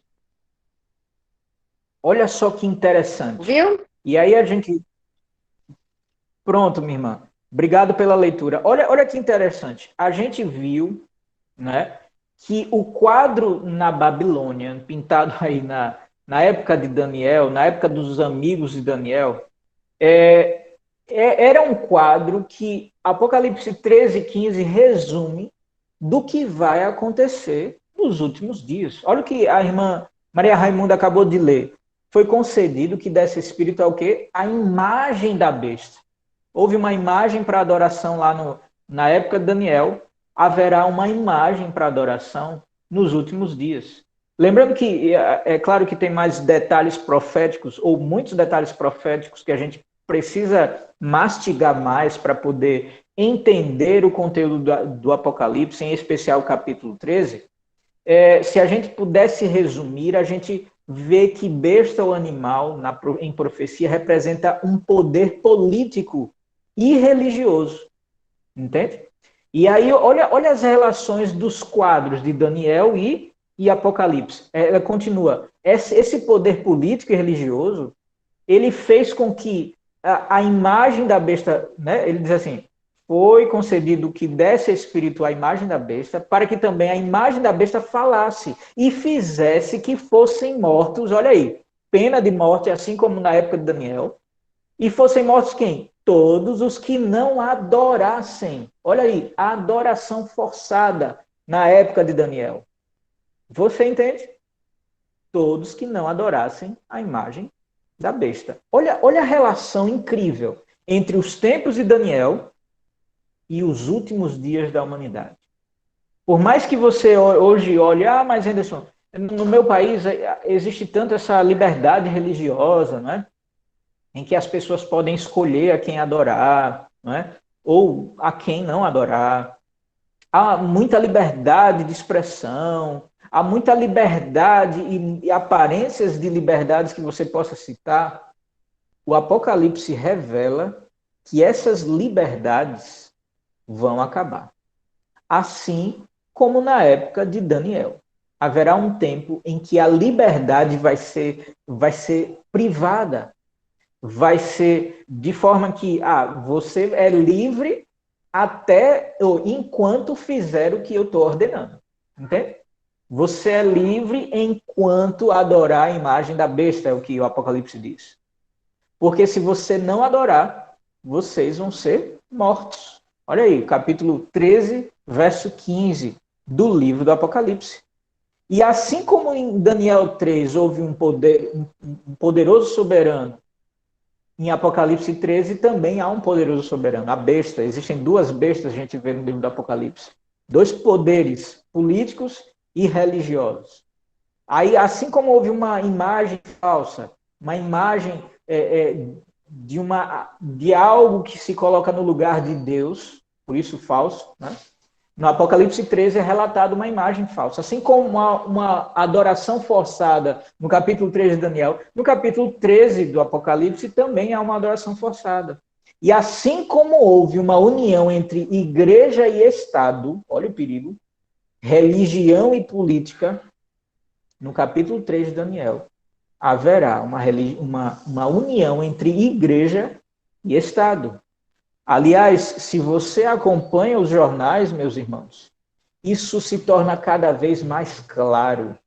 Olha só que interessante. Viu? E aí a gente... Pronto, minha irmã. Obrigado pela leitura. Olha que interessante. A gente viu, né, que o quadro na Babilônia, pintado aí na época de Daniel, na época dos amigos de Daniel, era um quadro que Apocalipse 13 e 15 resume do que vai acontecer nos últimos dias. Olha o que a irmã Maria Raimunda acabou de ler. Foi concedido que desse espírito ao quê? A imagem da besta. Houve uma imagem para adoração lá na época de Daniel, haverá uma imagem para adoração nos últimos dias. Lembrando que, é claro que tem mais detalhes proféticos, ou muitos detalhes proféticos que a gente precisa mastigar mais para poder entender o conteúdo do Apocalipse, em especial o capítulo 13. Se a gente pudesse resumir, a gente vê que besta ou animal, em profecia, representa um poder político e religioso. Entende? E aí, olha as relações dos quadros de Daniel e Apocalipse. Ela continua. Esse poder político e religioso, ele fez com que a imagem da besta, né, ele diz assim, foi concedido que desse espírito à imagem da besta, para que também a imagem da besta falasse e fizesse que fossem mortos, olha aí, pena de morte, assim como na época de Daniel, e fossem mortos quem? Todos os que não adorassem. Olha aí, a adoração forçada na época de Daniel. Você entende? Todos que não adorassem a imagem da besta. Olha a relação incrível entre os tempos de Daniel e os últimos dias da humanidade. Por mais que você hoje olhe, mas Anderson, no meu país existe tanto essa liberdade religiosa, não é? Em que as pessoas podem escolher a quem adorar, não é? Ou a quem não adorar. Há muita liberdade de expressão, há muita liberdade e aparências de liberdades que você possa citar. O Apocalipse revela que essas liberdades vão acabar. Assim como na época de Daniel. Haverá um tempo em que a liberdade vai ser privada. Vai ser de forma que você é livre até ou enquanto fizer o que eu estou ordenando. Entende? Você é livre enquanto adorar a imagem da besta, é o que o Apocalipse diz. Porque se você não adorar, vocês vão ser mortos. Olha aí, capítulo 13, verso 15 do livro do Apocalipse. E assim como em Daniel 3 houve um poderoso soberano, em Apocalipse 13 também há um poderoso soberano, a besta. Existem duas bestas, a gente vê no livro do Apocalipse. Dois poderes políticos e religiosos. Aí, assim como houve uma imagem falsa, uma imagem de algo que se coloca no lugar de Deus, por isso falso, né? No Apocalipse 13 é relatado uma imagem falsa. Assim como uma adoração forçada no capítulo 13 de Daniel, no capítulo 13 do Apocalipse também há uma adoração forçada. E assim como houve uma união entre igreja e Estado, olha o perigo, religião e política, no capítulo 3 de Daniel, haverá uma união entre igreja e Estado. Aliás, se você acompanha os jornais, meus irmãos, isso se torna cada vez mais claro.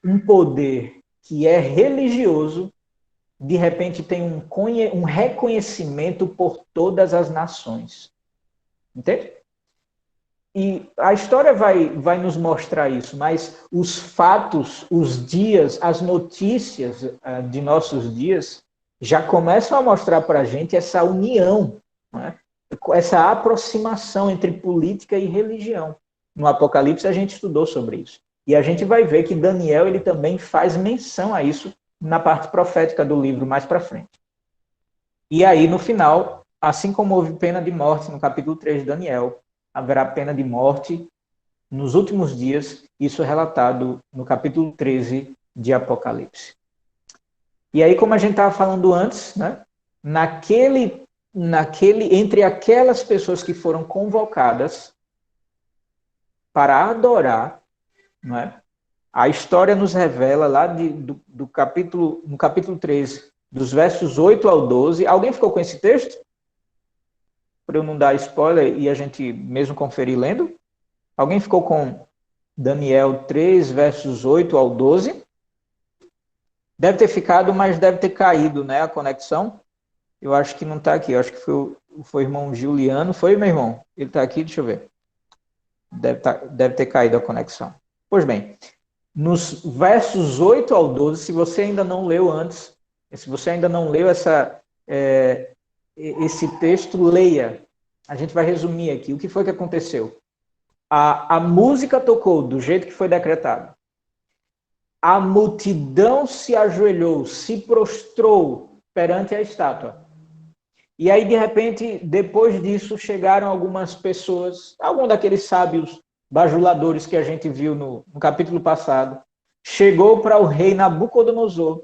Um poder que é religioso, de repente tem um reconhecimento por todas as nações. Entende? E a história vai nos mostrar isso, mas os fatos, os dias, as notícias de nossos dias já começam a mostrar para a gente essa união, né? Essa aproximação entre política e religião. No Apocalipse a gente estudou sobre isso. E a gente vai ver que Daniel ele também faz menção a isso na parte profética do livro mais para frente. E aí, no final, assim como houve pena de morte no capítulo 3 de Daniel, haverá pena de morte nos últimos dias, isso é relatado no capítulo 13 de Apocalipse. E aí, como a gente estava falando antes, né, entre aquelas pessoas que foram convocadas para adorar, não é? A história nos revela lá no capítulo 13, dos versos 8 ao 12. Alguém ficou com esse texto? Para eu não dar spoiler e a gente mesmo conferir lendo? Alguém ficou com Daniel 3, versos 8 ao 12. Deve ter ficado, mas deve ter caído, né, a conexão. Eu acho que não está aqui. Eu acho que foi o irmão Juliano. Foi, meu irmão? Ele está aqui, deixa eu ver. Deve ter caído a conexão. Pois bem, nos versos 8 ao 12, se você ainda não leu antes, se você ainda não leu esse texto, leia. A gente vai resumir aqui. O que foi que aconteceu? A música tocou do jeito que foi decretado. A multidão se ajoelhou, se prostrou perante a estátua. E aí, de repente, depois disso, chegaram algumas pessoas, algum daqueles sábios bajuladores que a gente viu no capítulo passado, chegou para o rei Nabucodonosor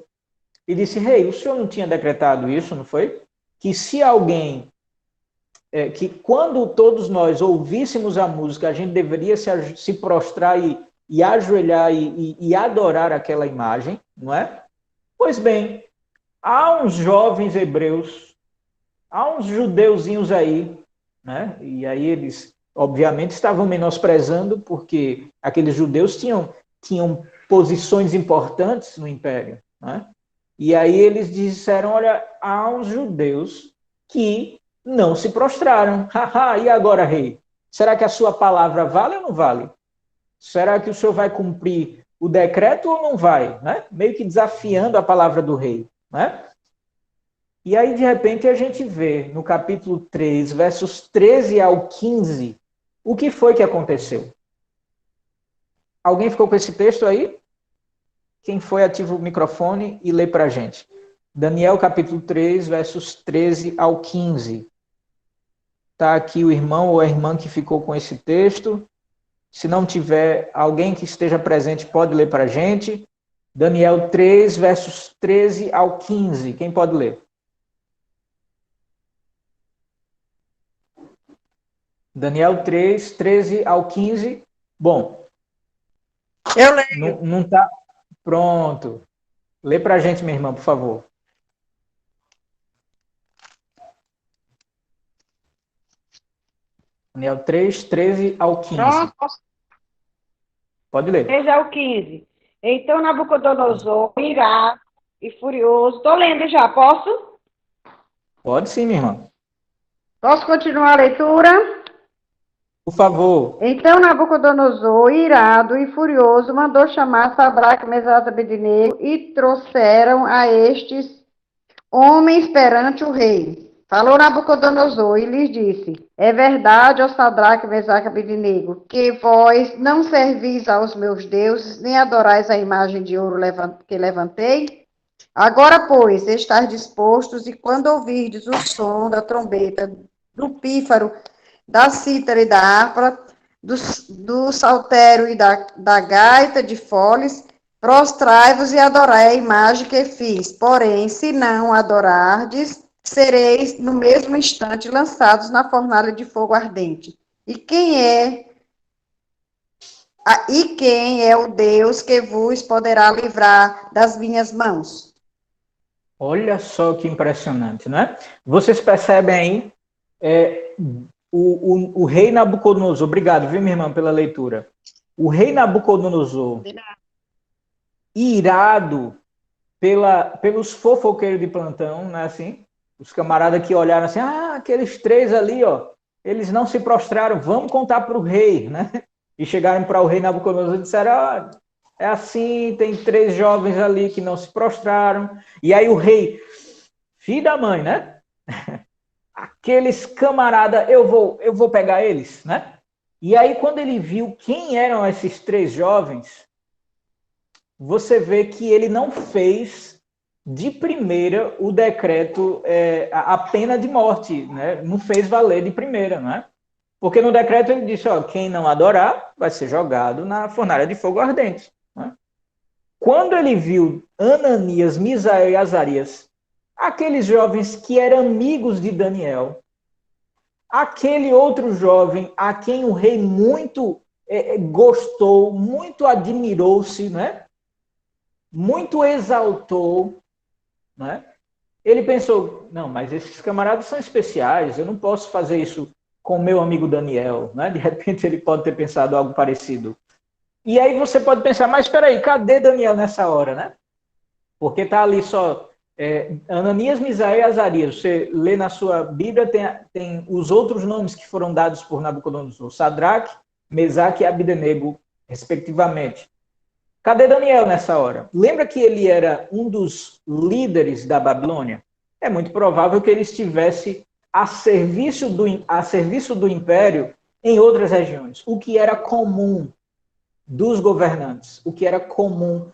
e disse: rei, o senhor não tinha decretado isso, não foi? Que se alguém, que quando todos nós ouvíssemos a música, a gente deveria se prostrar e ajoelhar e adorar aquela imagem, não é? Pois bem, há uns jovens hebreus, há uns judeuzinhos aí, né? E aí eles, obviamente, estavam menosprezando, porque aqueles judeus tinham posições importantes no império, né? E aí eles disseram: olha, há uns judeus que não se prostraram. Haha, e agora, rei? Será que a sua palavra vale ou não vale? Será que o senhor vai cumprir o decreto ou não vai? Né? Meio que desafiando a palavra do rei. Né? E aí, de repente, a gente vê no capítulo 3, versos 13 ao 15, o que foi que aconteceu. Alguém ficou com esse texto aí? Quem foi, ativa o microfone e lê para a gente. Daniel, capítulo 3, versos 13 ao 15. Está aqui o irmão ou a irmã que ficou com esse texto. Se não tiver alguém que esteja presente, pode ler para a gente. Daniel 3, versos 13 ao 15. Quem pode ler? Daniel 3, 13 ao 15. Bom. Eu leio. Não está pronto. Lê para a gente, minha irmã, por favor. Daniel 3, 13 ao 15. Pronto. Pode ler. 13 ao 15. Então Nabucodonosor, irado e furioso. Estou lendo já, posso? Pode sim, minha irmã. Posso continuar a leitura? Por favor. Então Nabucodonosor, irado e furioso, mandou chamar Sadraque, Mesaque e Abednego e trouxeram a estes homens perante o rei. Falou Nabucodonosor e lhes disse: é verdade, ó Sadraque, Mesaque e Abednego, que vós não servis aos meus deuses, nem adorais a imagem de ouro que levantei? Agora, pois, estáis dispostos, e quando ouvirdes o som da trombeta, do pífaro, da cítara e da harpa, do saltério e da gaita de foles, prostrai-vos e adorai a imagem que fiz. Porém, se não adorardes, sereis no mesmo instante lançados na fornalha de fogo ardente. E quem é o Deus que vos poderá livrar das minhas mãos? Olha só que impressionante, né? Vocês percebem aí o rei Nabucodonosor. Obrigado, viu, minha irmã, pela leitura. O rei Nabucodonosor, irado pelos fofoqueiros de plantão, né, assim? Os camaradas que olharam assim: aqueles três ali, ó, eles não se prostraram, vamos contar para o rei, né? E chegaram para o rei Nabucodonosor e disseram: é assim, tem 3 jovens ali que não se prostraram. E aí o rei, filho da mãe, né? Aqueles camaradas, eu vou pegar eles, né? E aí quando ele viu quem eram esses 3 jovens, você vê que ele não fez de primeira o decreto, a pena de morte, né? Não fez valer de primeira, né? Porque no decreto ele disse: ó, quem não adorar vai ser jogado na fornalha de fogo ardente. Né? Quando ele viu Ananias, Misael e Azarias, aqueles jovens que eram amigos de Daniel, aquele outro jovem a quem o rei muito gostou, muito admirou-se, né? Muito exaltou, né? Ele pensou: não, mas esses camaradas são especiais, eu não posso fazer isso com meu amigo Daniel, né? De repente ele pode ter pensado algo parecido. E aí você pode pensar, mas espera aí, cadê Daniel nessa hora, né? Porque está ali só Ananias, Misael e Azarias. Você lê na sua Bíblia, tem os outros nomes que foram dados por Nabucodonosor. Sadraque, Mesaque e Abdenego, respectivamente. Cadê Daniel nessa hora? Lembra que ele era um dos líderes da Babilônia? É muito provável que ele estivesse a serviço do império em outras regiões. O que era comum dos governantes, o que era comum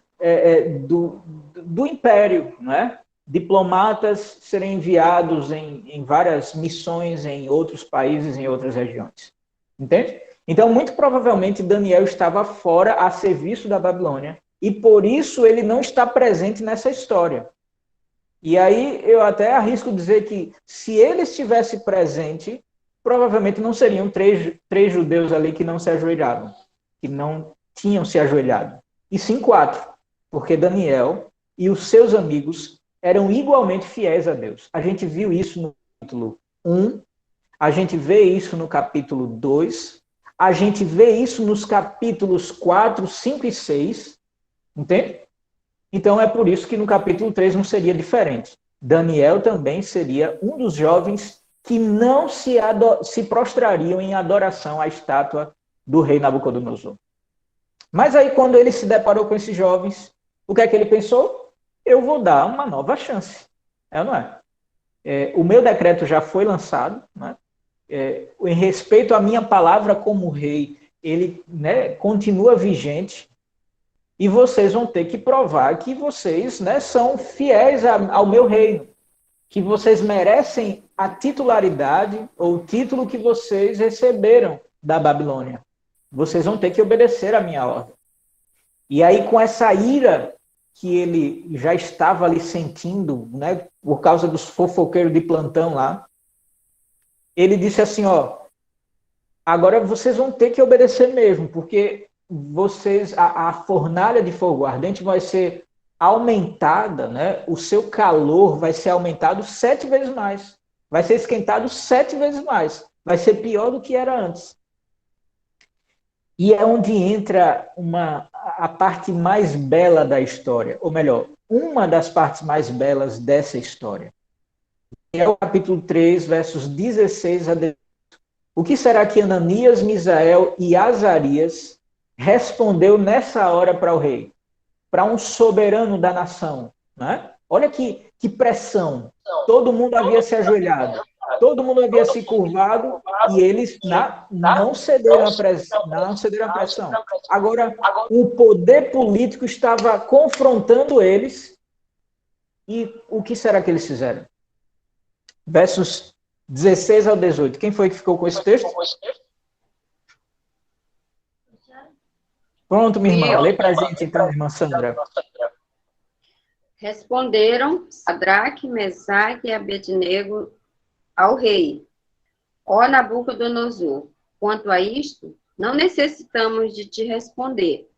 do império, não é? Diplomatas serem enviados em várias missões em outros países, em outras regiões. Entende? Então, muito provavelmente, Daniel estava fora a serviço da Babilônia e, por isso, ele não está presente nessa história. E aí, eu até arrisco dizer que, se ele estivesse presente, provavelmente não seriam três judeus ali que não se ajoelhavam, que não tinham se ajoelhado, e sim 4, porque Daniel e os seus amigos eram igualmente fiéis a Deus. A gente viu isso no capítulo 1, a gente vê isso no capítulo 2, a gente vê isso nos capítulos 4, 5 e 6, entende? Então é por isso que no capítulo 3 não seria diferente. Daniel também seria um dos jovens que não se prostrariam em adoração à estátua do rei Nabucodonosor. Mas aí, quando ele se deparou com esses jovens, o que é que ele pensou? Eu vou dar uma nova chance. É ou não é? O meu decreto já foi lançado, né? Em respeito à minha palavra como rei, ele, né, continua vigente, e vocês vão ter que provar que vocês, né, são fiéis ao meu reino, que vocês merecem a titularidade ou o título que vocês receberam da Babilônia. Vocês vão ter que obedecer à minha ordem. E aí, com essa ira que ele já estava ali sentindo, né, por causa dos fofoqueiros de plantão lá, ele disse assim, ó, agora vocês vão ter que obedecer mesmo, porque vocês, a fornalha de fogo ardente vai ser aumentada, né, o seu calor vai ser aumentado 7 vezes mais, vai ser esquentado 7 vezes mais, vai ser pior do que era antes. E é onde entra a parte mais bela da história, ou melhor, uma das partes mais belas dessa história. É o capítulo 3, versos 16 a 18. O que será que Ananias, Misael e Azarias respondeu nessa hora para o rei? Para um soberano da nação, né? Olha que pressão. Todo mundo havia se ajoelhado. Todo mundo havia se curvado e eles não cederam à pressão. Agora, o poder político estava confrontando eles. E o que será que eles fizeram? Versos 16 ao 18. Quem foi que ficou com esse texto? Pronto, minha irmã. Lê para a gente, então, irmã Sandra. Responderam Sadraque, Mesaque e Abednego ao rei: ó Nabucodonosor, quanto a isto, não necessitamos de te responder.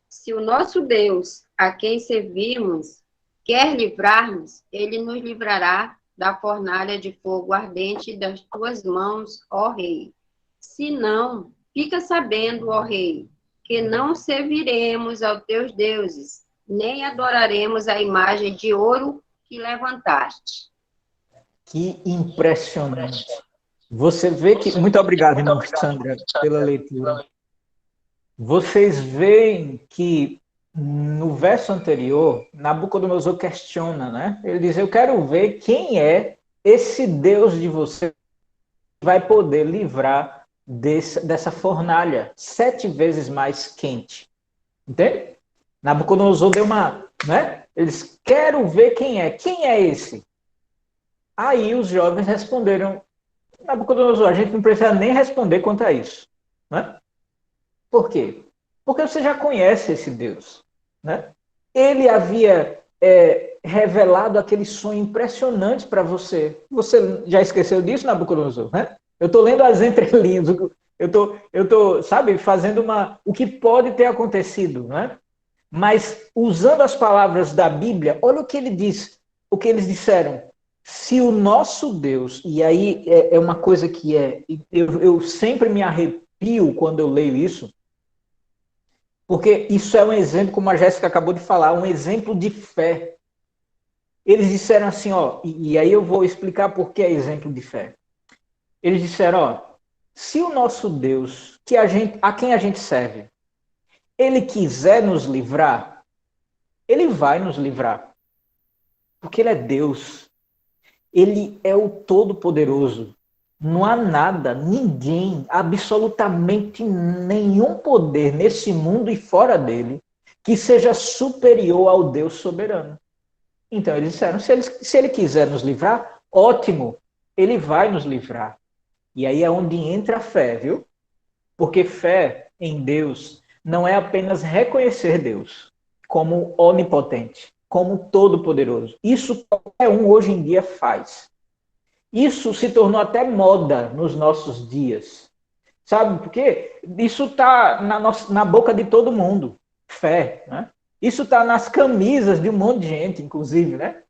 Se o nosso Deus, a quem servimos, quer livrar-nos, ele nos livrará da fornalha de fogo ardente das tuas mãos, ó rei. Se não, fica sabendo, ó rei, que não serviremos aos teus deuses, nem adoraremos a imagem de ouro que levantaste. Que impressionante. Você vê que... Muito obrigado, irmã Sandra, pela leitura. Vocês veem que no verso anterior, Nabucodonosor questiona, né? Ele diz, eu quero ver quem é esse Deus de você que vai poder livrar dessa fornalha 7 vezes mais quente. Entende? Nabucodonosor deu uma... né? Eles, quero ver quem é. Quem é esse? Aí os jovens responderam, Nabucodonosor, a gente não precisa nem responder quanto a isso. Né? Por quê? Porque você já conhece esse Deus. Né? Ele havia revelado aquele sonho impressionante para você. Você já esqueceu disso, Nabucodonosor? Né? Eu estou lendo as entrelinhas, eu tô, sabe, fazendo o que pode ter acontecido. Né? Mas, usando as palavras da Bíblia, olha o que ele diz, o que eles disseram. Se o nosso Deus, e aí é uma coisa que eu sempre me arrepio quando eu leio isso, Porque isso é um exemplo, como a Jéssica acabou de falar, um exemplo de fé. Eles disseram assim, ó, e aí eu vou explicar por que é exemplo de fé. Eles disseram, ó, se o nosso Deus, a quem a gente serve, ele quiser nos livrar, ele vai nos livrar. Porque ele é Deus. Ele é o Todo-Poderoso. Não há nada, ninguém, absolutamente nenhum poder nesse mundo e fora dele que seja superior ao Deus soberano. Então eles disseram, se ele quiser nos livrar, ótimo, ele vai nos livrar. E aí é onde entra a fé, viu? Porque fé em Deus não é apenas reconhecer Deus como onipotente, como todo-poderoso. Isso qualquer um hoje em dia faz. Isso se tornou até moda nos nossos dias. Sabe por quê? Isso está na boca de todo mundo. Fé, né? Isso está nas camisas de um monte de gente, inclusive, né?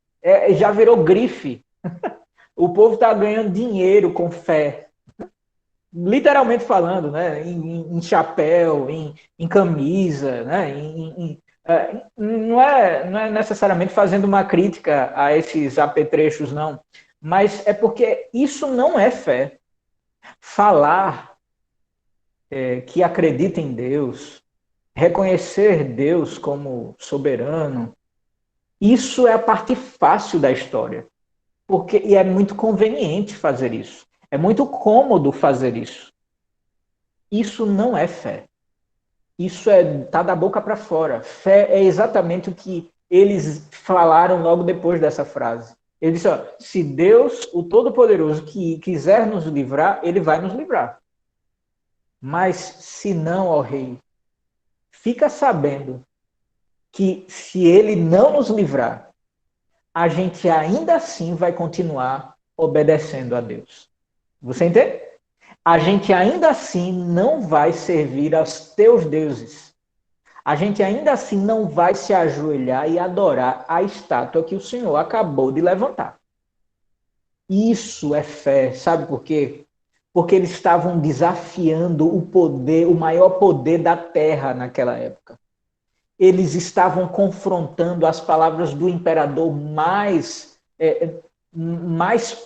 Já virou grife. O povo está ganhando dinheiro com fé. Literalmente falando, né? Em chapéu, em camisa, né? Não é necessariamente fazendo uma crítica a esses apetrechos, não. Mas é porque isso não é fé. Falar que acredita em Deus, reconhecer Deus como soberano, isso é a parte fácil da história. E é muito conveniente fazer isso. É muito cômodo fazer isso. Isso não é fé. Isso tá da boca para fora. Fé é exatamente o que eles falaram logo depois dessa frase. Ele disse, ó, se Deus, o Todo-Poderoso, quiser nos livrar, ele vai nos livrar. Mas se não, ó rei, fica sabendo que se ele não nos livrar, a gente ainda assim vai continuar obedecendo a Deus. Você entende? A gente ainda assim não vai servir aos teus deuses. A gente ainda assim não vai se ajoelhar e adorar a estátua que o Senhor acabou de levantar. Isso é fé, sabe por quê? Porque eles estavam desafiando o poder, o maior poder da terra naquela época. Eles estavam confrontando as palavras do imperador mais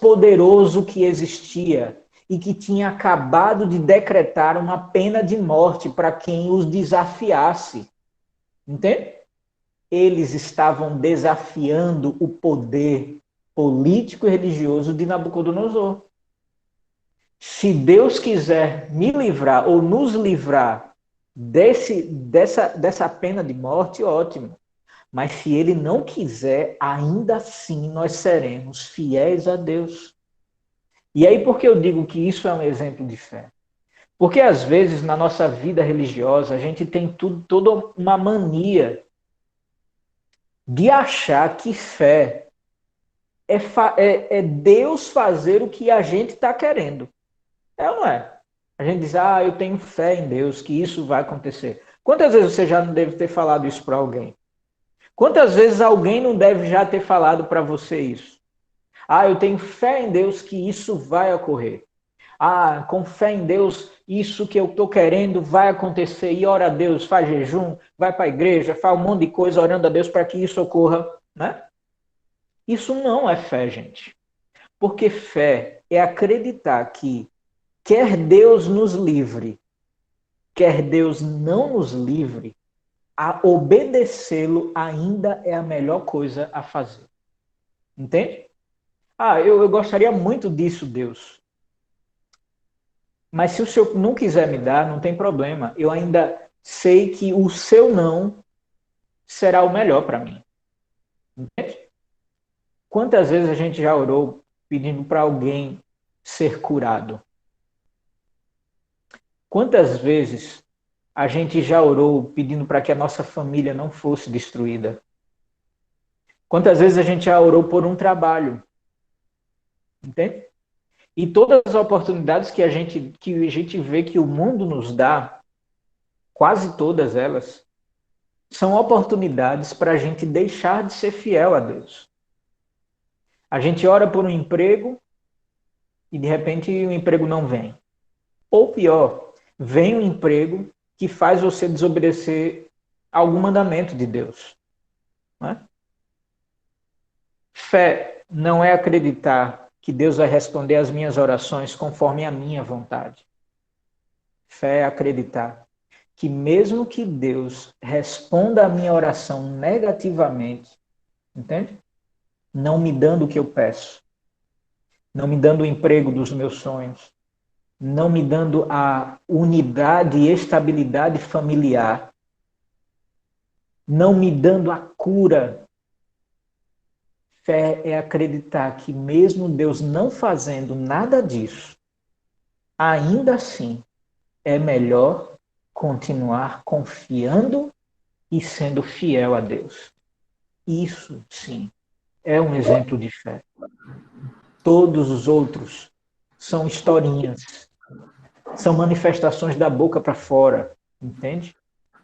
poderoso que existia e que tinha acabado de decretar uma pena de morte para quem os desafiasse. Entende? Eles estavam desafiando o poder político e religioso de Nabucodonosor. Se Deus quiser me livrar ou nos livrar dessa pena de morte, ótimo. Mas se ele não quiser, ainda assim nós seremos fiéis a Deus. E aí por que eu digo que isso é um exemplo de fé? Porque às vezes na nossa vida religiosa a gente tem toda uma mania de achar que fé é Deus fazer o que a gente está querendo. É ou não é? A gente diz, eu tenho fé em Deus, que isso vai acontecer. Quantas vezes você já não deve ter falado isso para alguém? Quantas vezes alguém não deve já ter falado para você isso? Eu tenho fé em Deus que isso vai ocorrer. Com fé em Deus, isso que eu estou querendo vai acontecer. E ora a Deus, faz jejum, vai para a igreja, faz um monte de coisa orando a Deus para que isso ocorra. Né? Isso não é fé, gente. Porque fé é acreditar que quer Deus nos livre, quer Deus não nos livre, a obedecê-lo ainda é a melhor coisa a fazer. Entende? Eu gostaria muito disso, Deus. Mas se o Senhor não quiser me dar, não tem problema. Eu ainda sei que o seu não será o melhor para mim. Entende? Quantas vezes a gente já orou pedindo para alguém ser curado? Quantas vezes a gente já orou pedindo para que a nossa família não fosse destruída? Quantas vezes a gente já orou por um trabalho? Entende? E todas as oportunidades que a gente vê que o mundo nos dá, quase todas elas, são oportunidades para a gente deixar de ser fiel a Deus. A gente ora por um emprego e de repente o emprego não vem. Ou pior, vem um emprego que faz você desobedecer algum mandamento de Deus. Não é? Fé não é acreditar que Deus vai responder às minhas orações conforme a minha vontade. Fé é acreditar que mesmo que Deus responda a minha oração negativamente, entende? Não me dando o que eu peço, não me dando o emprego dos meus sonhos, não me dando a unidade e estabilidade familiar, não me dando a cura. Fé é acreditar que mesmo Deus não fazendo nada disso, ainda assim é melhor continuar confiando e sendo fiel a Deus. Isso, sim, é um exemplo de fé. Todos os outros são historinhas, são manifestações da boca para fora, entende?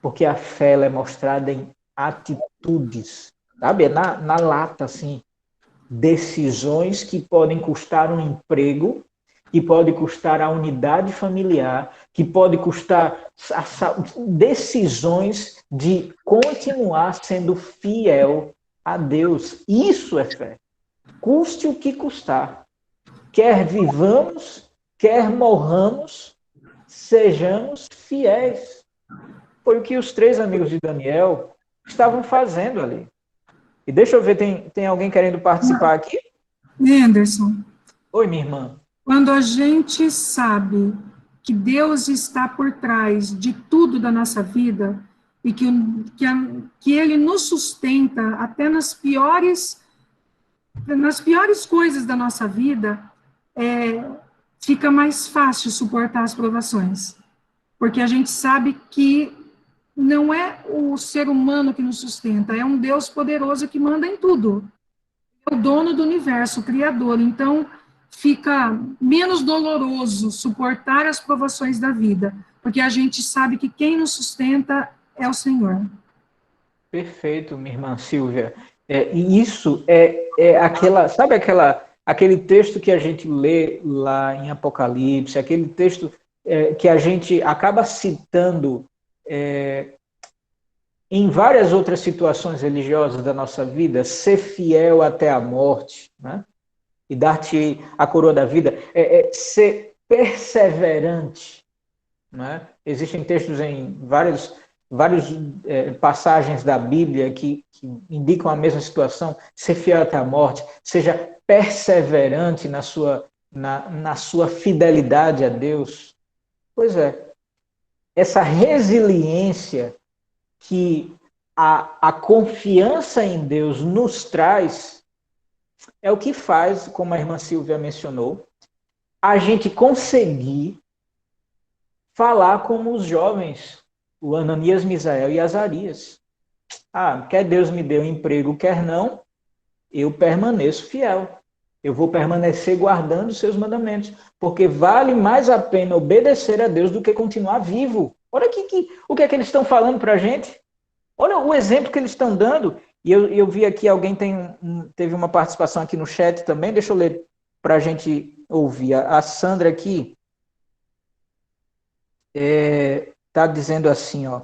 Porque a fé ela é mostrada em atitudes, sabe? É na lata, assim. Decisões que podem custar um emprego, que pode custar a unidade familiar, que pode custar decisões de continuar sendo fiel a Deus. Isso é fé. Custe o que custar. Quer vivamos, quer morramos, sejamos fiéis. Foi o que os 3 amigos de Daniel estavam fazendo ali. E deixa eu ver, tem alguém querendo participar aqui? Anderson, Oi, minha irmã. quando a gente sabe que Deus está por trás de tudo da nossa vida e que Ele nos sustenta até nas piores coisas da nossa vida, fica mais fácil suportar as provações. Porque a gente sabe que não é o ser humano que nos sustenta, é um Deus poderoso que manda em tudo. É o dono do universo, o Criador. Então, fica menos doloroso suportar as provações da vida, porque a gente sabe que quem nos sustenta é o Senhor. Perfeito, minha irmã Silvia. E isso sabe aquele texto que a gente lê lá em Apocalipse, aquele texto que a gente acaba citando em várias outras situações religiosas da nossa vida, ser fiel até a morte, né? E dar-te a coroa da vida, ser perseverante. Né? Existem textos em várias passagens da Bíblia que indicam a mesma situação, ser fiel até a morte, seja perseverante na sua fidelidade a Deus. Pois é, essa resiliência que a confiança em Deus nos traz é o que faz, como a irmã Silvia mencionou, a gente conseguir falar como os jovens, o Ananias, Misael e Azarias. Quer Deus me dê um emprego, quer não, eu permaneço fiel. Eu vou permanecer guardando os seus mandamentos, porque vale mais a pena obedecer a Deus do que continuar vivo. Olha o que é que eles estão falando para a gente. Olha o exemplo que eles estão dando. E eu vi aqui, alguém teve uma participação aqui no chat também, deixa eu ler para a gente ouvir. A Sandra aqui está dizendo assim, ó.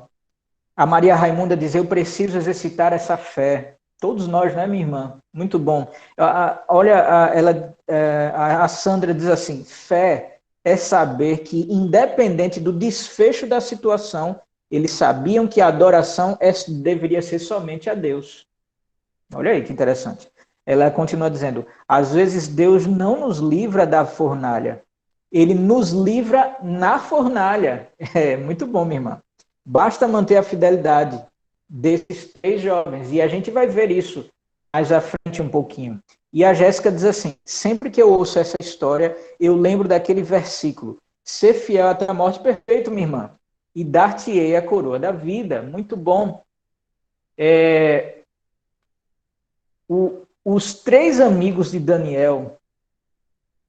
A Maria Raimunda diz, eu preciso exercitar essa fé. Todos nós, né, minha irmã? Muito bom. Olha, a Sandra diz assim, fé é saber que, independente do desfecho da situação, eles sabiam que a adoração deveria ser somente a Deus. Olha aí que interessante. Ela continua dizendo, às vezes Deus não nos livra da fornalha, Ele nos livra na fornalha. Muito bom, minha irmã. Basta manter a fidelidade desses 3 jovens, e a gente vai ver isso mais à frente um pouquinho. E a Jéssica diz assim, sempre que eu ouço essa história, eu lembro daquele versículo, ser fiel até a morte, perfeito, minha irmã, e dar-te-ei a coroa da vida. Muito bom. Os 3 amigos de Daniel,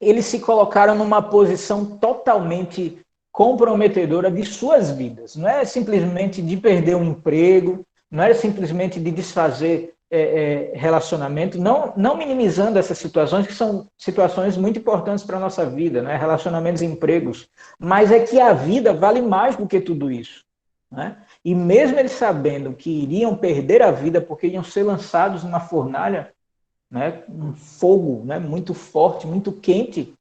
eles se colocaram numa posição totalmente comprometedora de suas vidas. Não é simplesmente de perder um emprego, não é simplesmente de desfazer relacionamento, não minimizando essas situações, que são situações muito importantes para a nossa vida, né? Relacionamentos e empregos, mas é que a vida vale mais do que tudo isso. né? E mesmo eles sabendo que iriam perder a vida porque iam ser lançados numa fornalha, né, um fogo, né, muito forte, muito quente,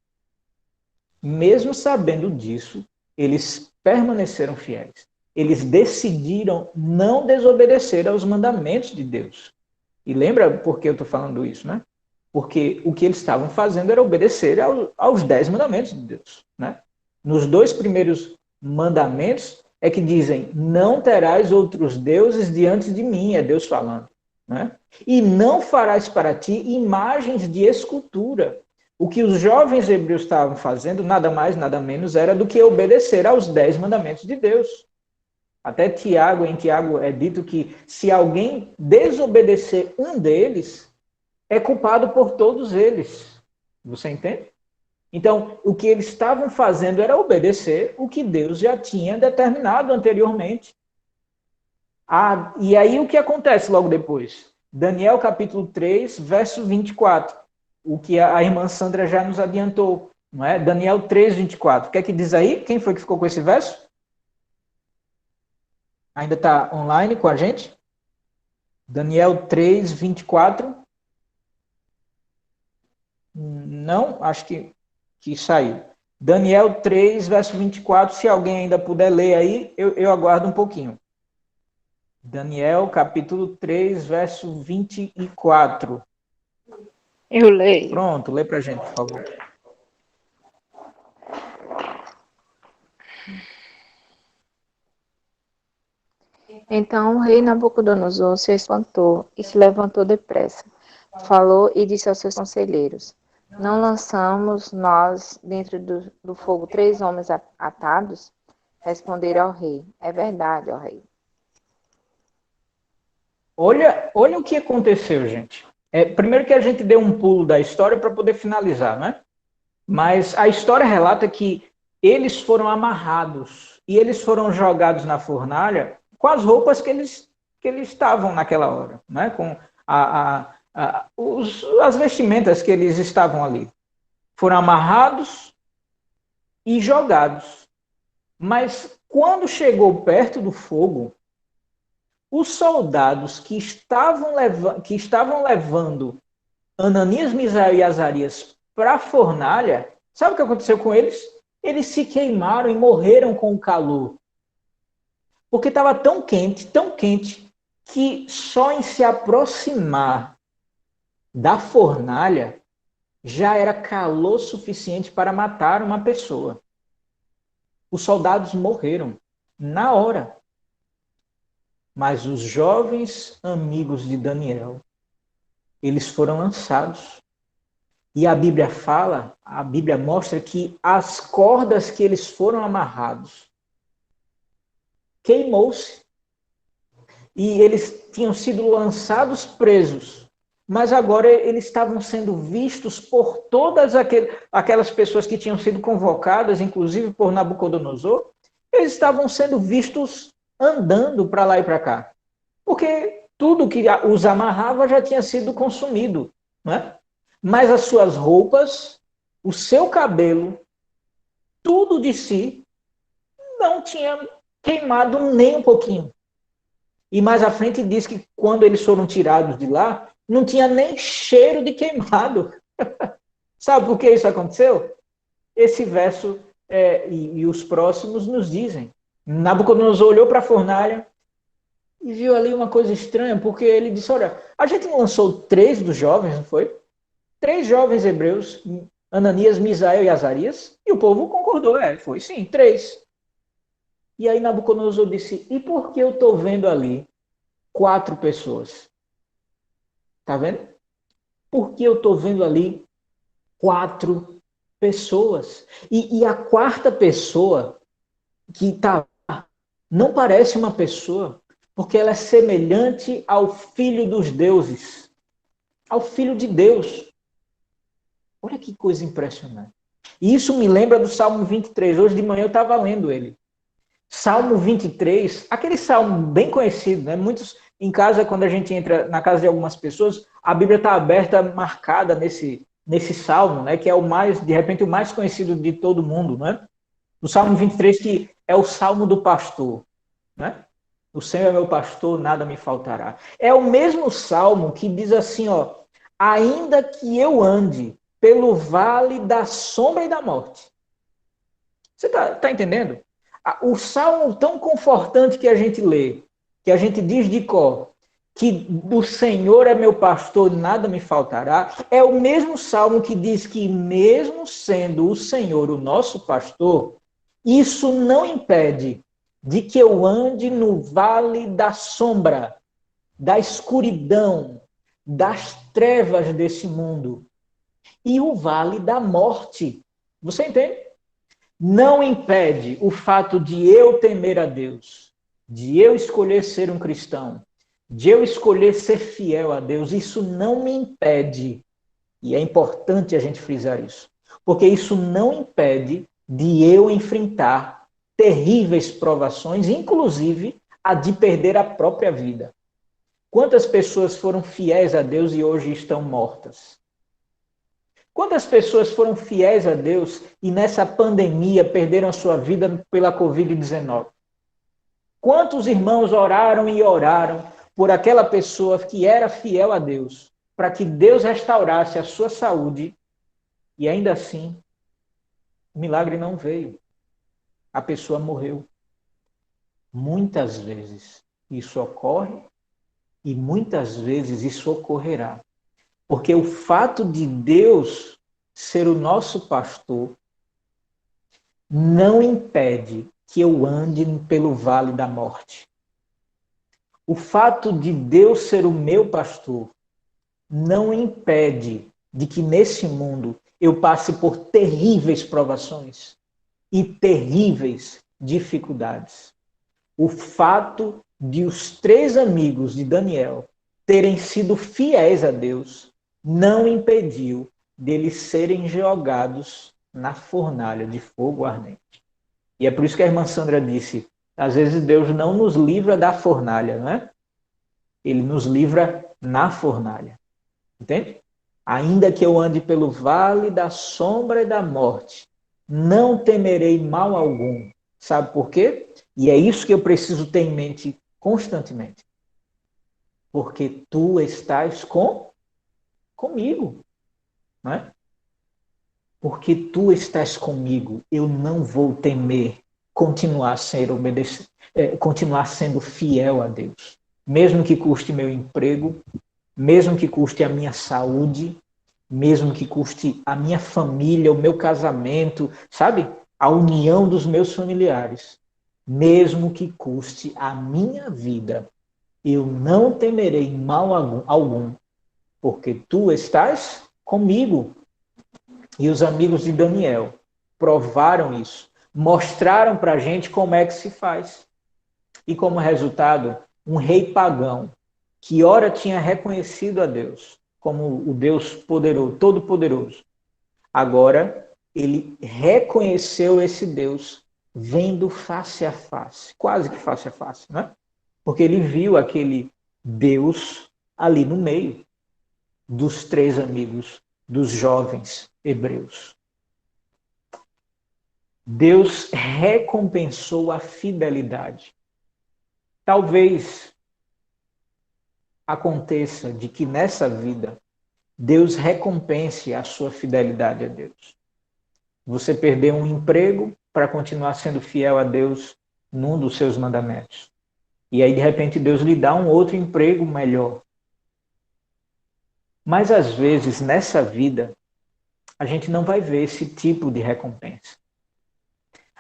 mesmo sabendo disso, eles permaneceram fiéis. Eles decidiram não desobedecer aos mandamentos de Deus. E lembra por que eu estou falando isso, né? Porque o que eles estavam fazendo era obedecer aos 10 mandamentos de Deus, né? Nos 2 primeiros mandamentos é que dizem, não terás outros deuses diante de mim, é Deus falando, né? E não farás para ti imagens de escultura. O que os jovens hebreus estavam fazendo, nada mais, nada menos, era do que obedecer aos 10 mandamentos de Deus. Até em Tiago é dito que se alguém desobedecer um deles, é culpado por todos eles. Você entende? Então, o que eles estavam fazendo era obedecer o que Deus já tinha determinado anteriormente. E aí o que acontece logo depois? Daniel capítulo 3, verso 24. O que a irmã Sandra já nos adiantou. Não é? Daniel 3, 24. O que é que diz aí? Quem foi que ficou com esse verso? Ainda está online com a gente? Daniel 3, 24. Não, acho que saiu. Daniel 3, verso 24. Se alguém ainda puder ler aí, eu aguardo um pouquinho. Daniel, capítulo 3, verso 24. Eu leio. Pronto, lê para a gente, por favor. Então o rei Nabucodonosor se espantou e se levantou depressa. Falou e disse aos seus conselheiros: Não lançamos nós dentro do fogo 3 homens atados? Responderam ao rei: É verdade, ó rei. Olha o que aconteceu, gente. Primeiro que a gente deu um pulo da história para poder finalizar, né? Mas a história relata que eles foram amarrados e eles foram jogados na fornalha com as roupas que eles estavam naquela hora, né? Com as vestimentas que eles estavam ali. Foram amarrados e jogados. Mas quando chegou perto do fogo, os soldados que estavam levando Ananias, Misael e Azarias para a fornalha, sabe o que aconteceu com eles? Eles se queimaram e morreram com o calor. Porque estava tão quente, que só em se aproximar da fornalha já era calor suficiente para matar uma pessoa. Os soldados morreram na hora. Mas os jovens amigos de Daniel, eles foram lançados. E a Bíblia mostra que as cordas que eles foram amarrados queimou-se. E eles tinham sido lançados presos. Mas agora eles estavam sendo vistos por todas aquelas pessoas que tinham sido convocadas, inclusive por Nabucodonosor. Eles estavam sendo vistos andando para lá e para cá. Porque tudo que os amarrava já tinha sido consumido, né? Mas as suas roupas, o seu cabelo, tudo de si, não tinha queimado nem um pouquinho. E mais à frente diz que quando eles foram tirados de lá, não tinha nem cheiro de queimado. Sabe por que isso aconteceu? Esse verso e os próximos nos dizem. Nabucodonosor olhou para a fornalha e viu ali uma coisa estranha, porque ele disse, olha, a gente lançou 3 dos jovens, não foi? 3 jovens hebreus, Ananias, Misael e Azarias, e o povo concordou, foi sim, 3. E aí Nabucodonosor disse, e por que eu estou vendo ali 4 pessoas? Está vendo? Por que eu estou vendo ali 4 pessoas? E a 4ª pessoa que está não parece uma pessoa, porque ela é semelhante ao Filho dos deuses, ao Filho de Deus. Olha que coisa impressionante. E isso me lembra do Salmo 23. Hoje de manhã eu estava lendo ele. Salmo 23, aquele salmo bem conhecido, né? Muitos em casa, quando a gente entra na casa de algumas pessoas, a Bíblia está aberta, marcada nesse salmo, né? Que é de repente, o mais conhecido de todo mundo, né? O Salmo 23, que é o Salmo do Pastor. né? O Senhor é meu pastor, nada me faltará. É o mesmo salmo que diz assim, ó, ainda que eu ande pelo vale da sombra e da morte. Você tá entendendo? O salmo tão confortante que a gente lê, que a gente diz de cor, que o Senhor é meu pastor, nada me faltará, é o mesmo salmo que diz que mesmo sendo o Senhor o nosso pastor, isso não impede de que eu ande no vale da sombra, da escuridão, das trevas desse mundo e o vale da morte. Você entende? Não impede o fato de eu temer a Deus, de eu escolher ser um cristão, de eu escolher ser fiel a Deus. Isso não me impede, e é importante a gente frisar isso, porque isso não impede de eu enfrentar terríveis provações, inclusive a de perder a própria vida. Quantas pessoas foram fiéis a Deus e hoje estão mortas? Quantas pessoas foram fiéis a Deus e nessa pandemia perderam a sua vida pela Covid-19? Quantos irmãos oraram e oraram por aquela pessoa que era fiel a Deus, para que Deus restaurasse a sua saúde e ainda assim o milagre não veio. A pessoa morreu. Muitas vezes isso ocorre e muitas vezes isso ocorrerá. Porque o fato de Deus ser o nosso pastor não impede que eu ande pelo vale da morte. O fato de Deus ser o meu pastor não impede de que nesse mundo eu passe por terríveis provações e terríveis dificuldades. O fato de os 3 amigos de Daniel terem sido fiéis a Deus não impediu deles serem jogados na fornalha de fogo ardente. E é por isso que a irmã Sandra disse, às vezes Deus não nos livra da fornalha, não é? Ele nos livra na fornalha. Entende? Ainda que eu ande pelo vale da sombra e da morte, não temerei mal algum. Sabe por quê? E é isso que eu preciso ter em mente constantemente. Porque tu estás comigo. Não é? Porque tu estás comigo, eu não vou temer continuar sendo fiel a Deus. Mesmo que custe meu emprego, mesmo que custe a minha saúde, mesmo que custe a minha família, o meu casamento, sabe? A união dos meus familiares. Mesmo que custe a minha vida, eu não temerei mal algum, porque tu estás comigo. E os amigos de Daniel provaram isso, mostraram para a gente como é que se faz. E como resultado, um rei pagão, que ora tinha reconhecido a Deus como o Deus poderoso, todo-poderoso, agora ele reconheceu esse Deus vendo face a face, quase que face a face, né? Porque ele viu aquele Deus ali no meio dos 3 amigos, dos jovens hebreus. Deus recompensou a fidelidade. Talvez aconteça de que nessa vida Deus recompense a sua fidelidade a Deus. Você perdeu um emprego para continuar sendo fiel a Deus num dos seus mandamentos. E aí, de repente, Deus lhe dá um outro emprego melhor. Mas, às vezes, nessa vida, a gente não vai ver esse tipo de recompensa.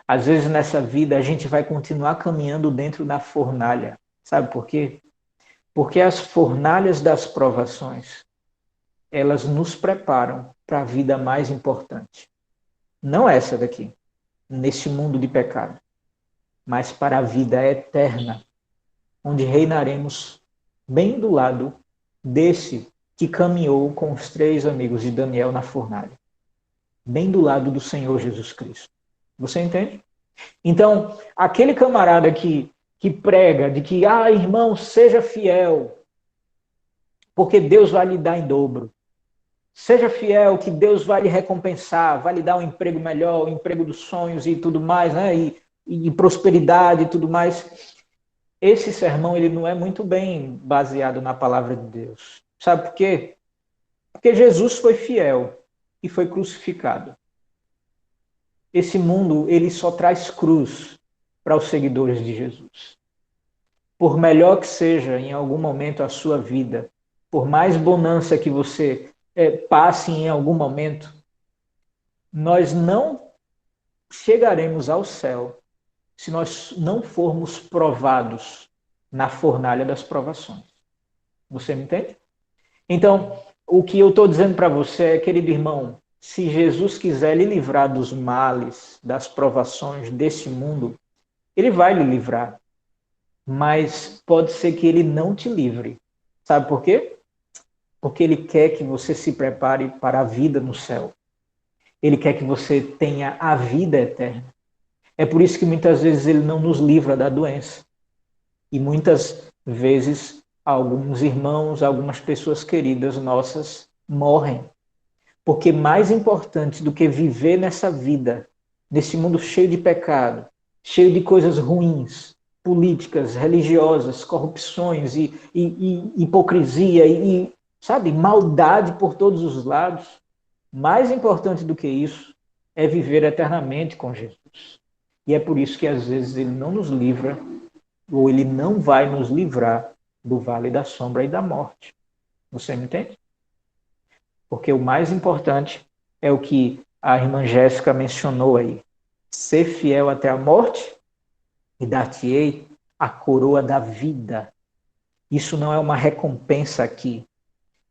Às vezes, nessa vida, a gente vai continuar caminhando dentro da fornalha. Sabe por quê? Porque as fornalhas das provações, elas nos preparam para a vida mais importante. Não essa daqui, nesse mundo de pecado, mas para a vida eterna, onde reinaremos bem do lado desse que caminhou com os 3 amigos de Daniel na fornalha. Bem do lado do Senhor Jesus Cristo. Você entende? Então, aquele camarada que prega de que, irmão, seja fiel, porque Deus vai lhe dar em dobro. Seja fiel, que Deus vai lhe recompensar, vai lhe dar um emprego melhor, o emprego dos sonhos e tudo mais, né? E prosperidade e tudo mais. esse sermão ele não é muito bem baseado na palavra de Deus. Sabe por quê? Porque Jesus foi fiel e foi crucificado. Esse mundo, ele só traz cruz para os seguidores de Jesus. Por melhor que seja em algum momento a sua vida, por mais bonança que você passe em algum momento, nós não chegaremos ao céu se nós não formos provados na fornalha das provações. Você me entende? Então, o que eu estou dizendo para você é, querido irmão, se Jesus quiser lhe livrar dos males, das provações desse mundo, ele vai lhe livrar. Mas pode ser que ele não te livre. Sabe por quê? Porque ele quer que você se prepare para a vida no céu. Ele quer que você tenha a vida eterna. É por isso que muitas vezes ele não nos livra da doença. E muitas vezes alguns irmãos, algumas pessoas queridas nossas morrem. Porque mais importante do que viver nessa vida, nesse mundo cheio de pecado, cheio de coisas ruins, políticas, religiosas, corrupções e hipocrisia e, sabe, maldade por todos os lados, mais importante do que isso é viver eternamente com Jesus. E é por isso que às vezes ele não nos livra, ou ele não vai nos livrar do vale da sombra e da morte. Você me entende? Porque o mais importante é o que a irmã Jéssica mencionou aí. Ser fiel até a morte e dar-te-ei a coroa da vida. Isso não é uma recompensa aqui.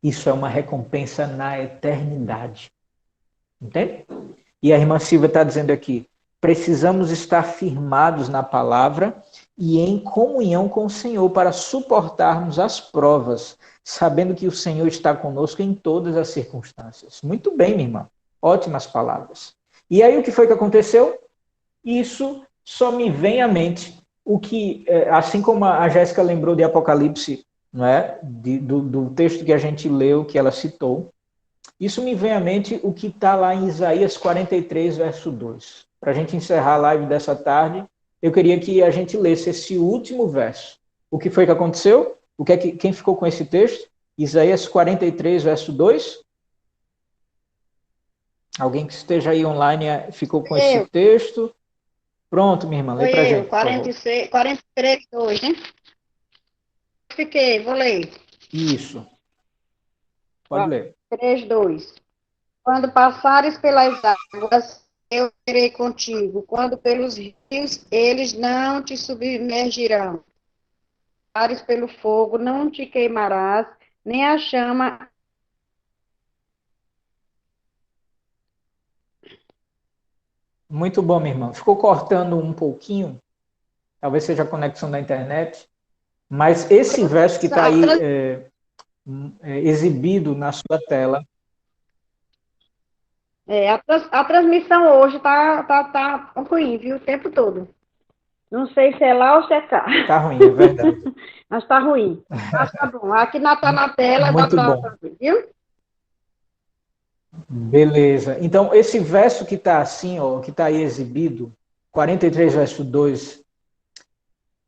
Isso é uma recompensa na eternidade. Entende? E a irmã Silvia está dizendo aqui, precisamos estar firmados na palavra e em comunhão com o Senhor para suportarmos as provas, sabendo que o Senhor está conosco em todas as circunstâncias. Muito bem, minha irmã. Ótimas palavras. E aí o que foi que aconteceu? Isso só me vem à mente o que, assim como a Jéssica lembrou de Apocalipse, não é? Do texto que a gente leu, que ela citou, isso me vem à mente o que está lá em Isaías 43, verso 2. Para a gente encerrar a live dessa tarde, eu queria que a gente lesse esse último verso. O que foi que aconteceu? Quem ficou com esse texto? Isaías 43, verso 2. Alguém que esteja aí online ficou com esse texto? Pronto, minha irmã, lê para a gente. 43, 2, né? Fiquei, vou ler. Isso. Pode ler. 3, 2. Quando passares pelas águas, eu serei contigo. Quando pelos rios, eles não te submergirão. Passares pelo fogo, não te queimarás, nem a chama. Muito bom, minha irmã. Ficou cortando um pouquinho, talvez seja a conexão da internet, mas esse verso que está aí exibido na sua tela. A transmissão hoje tá ruim, viu? O tempo todo. Não sei se é lá ou se é cá. Tá ruim, é verdade. Mas tá ruim. Mas tá bom. Aqui tá na tela, muito dá bom. pra ver, viu? Beleza. Então, esse verso que está assim, ó, que está aí exibido, 43, verso 2,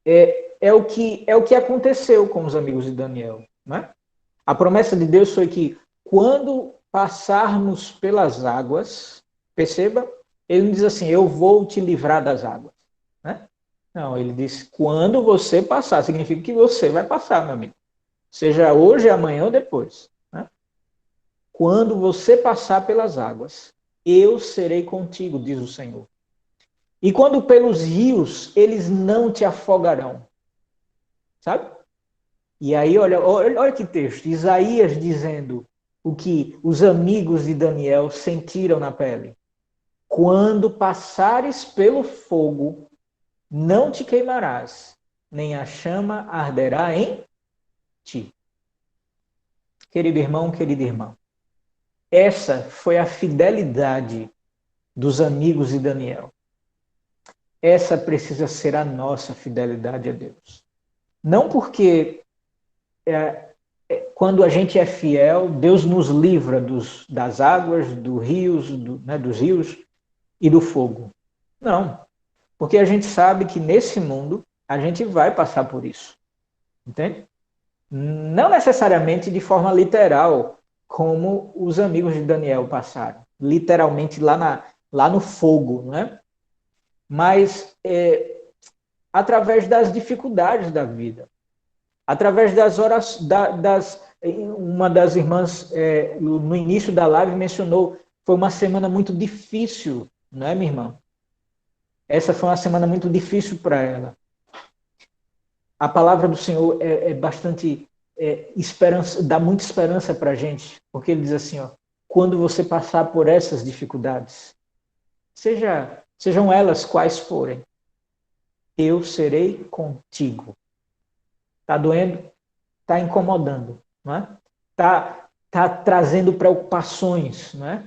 é o que aconteceu com os amigos de Daniel. Né? A promessa de Deus foi que quando passarmos pelas águas, perceba, ele não diz assim, eu vou te livrar das águas. Né? Não, ele diz, quando você passar, significa que você vai passar, meu amigo. Seja hoje, amanhã ou depois. Né? Quando você passar pelas águas, eu serei contigo, diz o Senhor. E quando pelos rios, eles não te afogarão. Sabe? E aí, olha que texto. Isaías dizendo o que os amigos de Daniel sentiram na pele. Quando passares pelo fogo, não te queimarás, nem a chama arderá em ti. Querido irmão, querida irmã, essa foi a fidelidade dos amigos de Daniel. Essa precisa ser a nossa fidelidade a Deus. Não porque quando a gente é fiel, Deus nos livra das águas, dos rios e do fogo. Não. Porque a gente sabe que nesse mundo a gente vai passar por isso. Entende? Não necessariamente de forma literal, como os amigos de Daniel passaram. Literalmente lá no fogo, não é? Mas através das dificuldades da vida. Através das orações. Uma das irmãs, no início da live, mencionou, foi uma semana muito difícil, não é, minha irmã? Essa foi uma semana muito difícil para ela. A palavra do Senhor é bastante esperança, dá muita esperança para a gente, porque ele diz assim, ó, quando você passar por essas dificuldades, sejam elas quais forem, eu serei contigo. Está doendo? Está incomodando, não é? Tá trazendo preocupações, não é?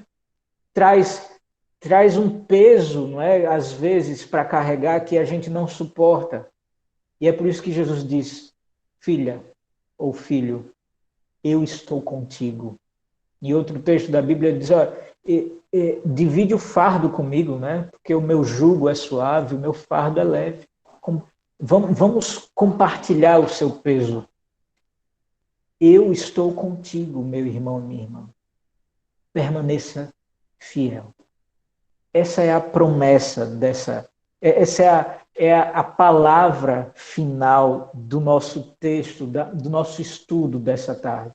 Traz um peso, não é? Às vezes, para carregar que a gente não suporta. E é por isso que Jesus diz, filha ou filho, eu estou contigo. Em outro texto da Bíblia ele diz, ó, divide o fardo comigo, né? Porque o meu jugo é suave, o meu fardo é leve. Vamos compartilhar o seu peso. Eu estou contigo, meu irmão e minha irmã. Permaneça fiel. Essa é a promessa essa é a palavra final do nosso texto, do nosso estudo dessa tarde.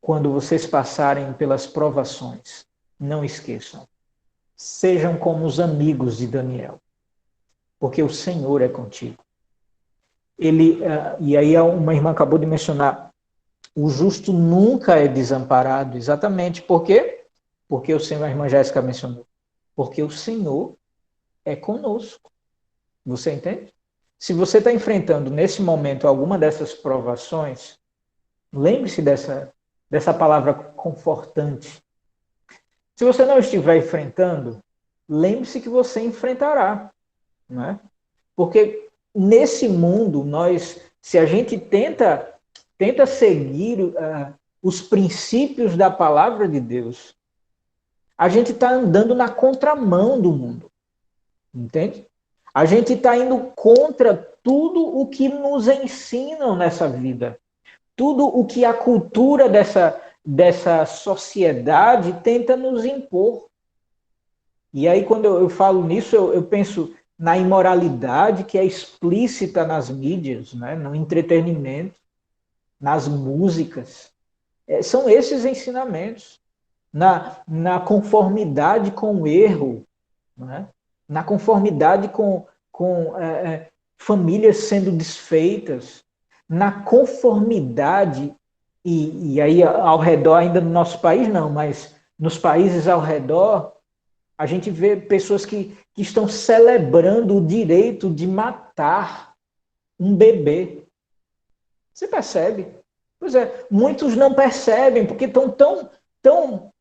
Quando vocês passarem pelas provações, não esqueçam. Sejam como os amigos de Daniel, porque o Senhor é contigo. E aí uma irmã acabou de mencionar, o justo nunca é desamparado, exatamente. Por quê? Porque o Senhor, a irmã Jéssica mencionou, porque o Senhor é conosco. Você entende? Se você está enfrentando nesse momento alguma dessas provações, lembre-se dessa palavra confortante. Se você não estiver enfrentando, lembre-se que você enfrentará. Não é? Porque nesse mundo, se a gente tenta seguir os princípios da palavra de Deus, a gente está andando na contramão do mundo. Entende? A gente está indo contra tudo o que nos ensinam nessa vida. Tudo o que a cultura dessa sociedade tenta nos impor. E aí, quando eu falo nisso, eu penso na imoralidade que é explícita nas mídias, né? No entretenimento, nas músicas. São esses ensinamentos. Na conformidade com o erro, né? Na conformidade com famílias sendo desfeitas, na conformidade, e aí ao redor, ainda no nosso país não, mas nos países ao redor, a gente vê pessoas que estão celebrando o direito de matar um bebê. Você percebe? Pois é, muitos não percebem, porque estão tão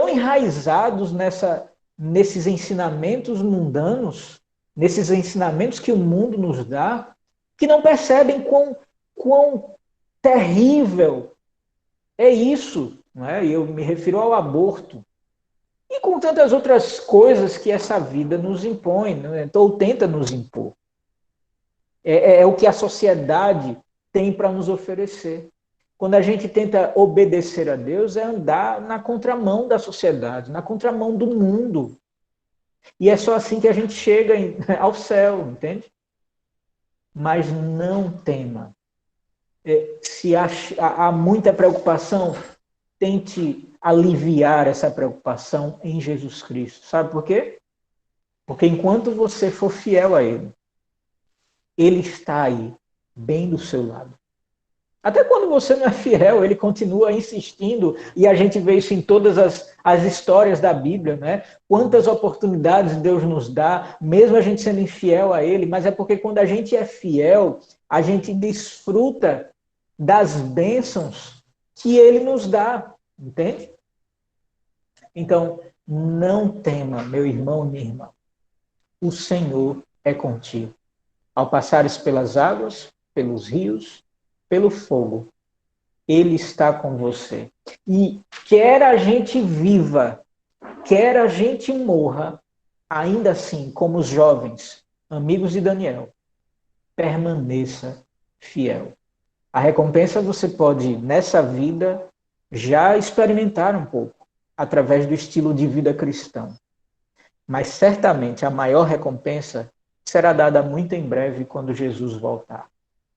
enraizados nesses ensinamentos mundanos, nesses ensinamentos que o mundo nos dá, que não percebem quão terrível é isso. Não é? Eu me refiro ao aborto. E com tantas outras coisas que essa vida nos impõe, né? Ou tenta nos impor. É o que a sociedade tem para nos oferecer. Quando a gente tenta obedecer a Deus, é andar na contramão da sociedade, na contramão do mundo. E é só assim que a gente chega ao céu, entende? Mas não tema. Se há muita preocupação, tente aliviar essa preocupação em Jesus Cristo. Sabe por quê? Porque enquanto você for fiel a Ele, Ele está aí, bem do seu lado. Até quando você não é fiel, Ele continua insistindo, e a gente vê isso em todas as histórias da Bíblia, né? Quantas oportunidades Deus nos dá, mesmo a gente sendo infiel a Ele, mas é porque quando a gente é fiel, a gente desfruta das bênçãos que Ele nos dá, entende? Então, não tema, meu irmão e minha irmã. O Senhor é contigo. Ao passares pelas águas, pelos rios, pelo fogo, Ele está com você. E quer a gente viva, quer a gente morra, ainda assim, como os jovens, amigos de Daniel, permaneça fiel. A recompensa você pode, nessa vida, já experimentar um pouco, através do estilo de vida cristão. Mas certamente a maior recompensa será dada muito em breve quando Jesus voltar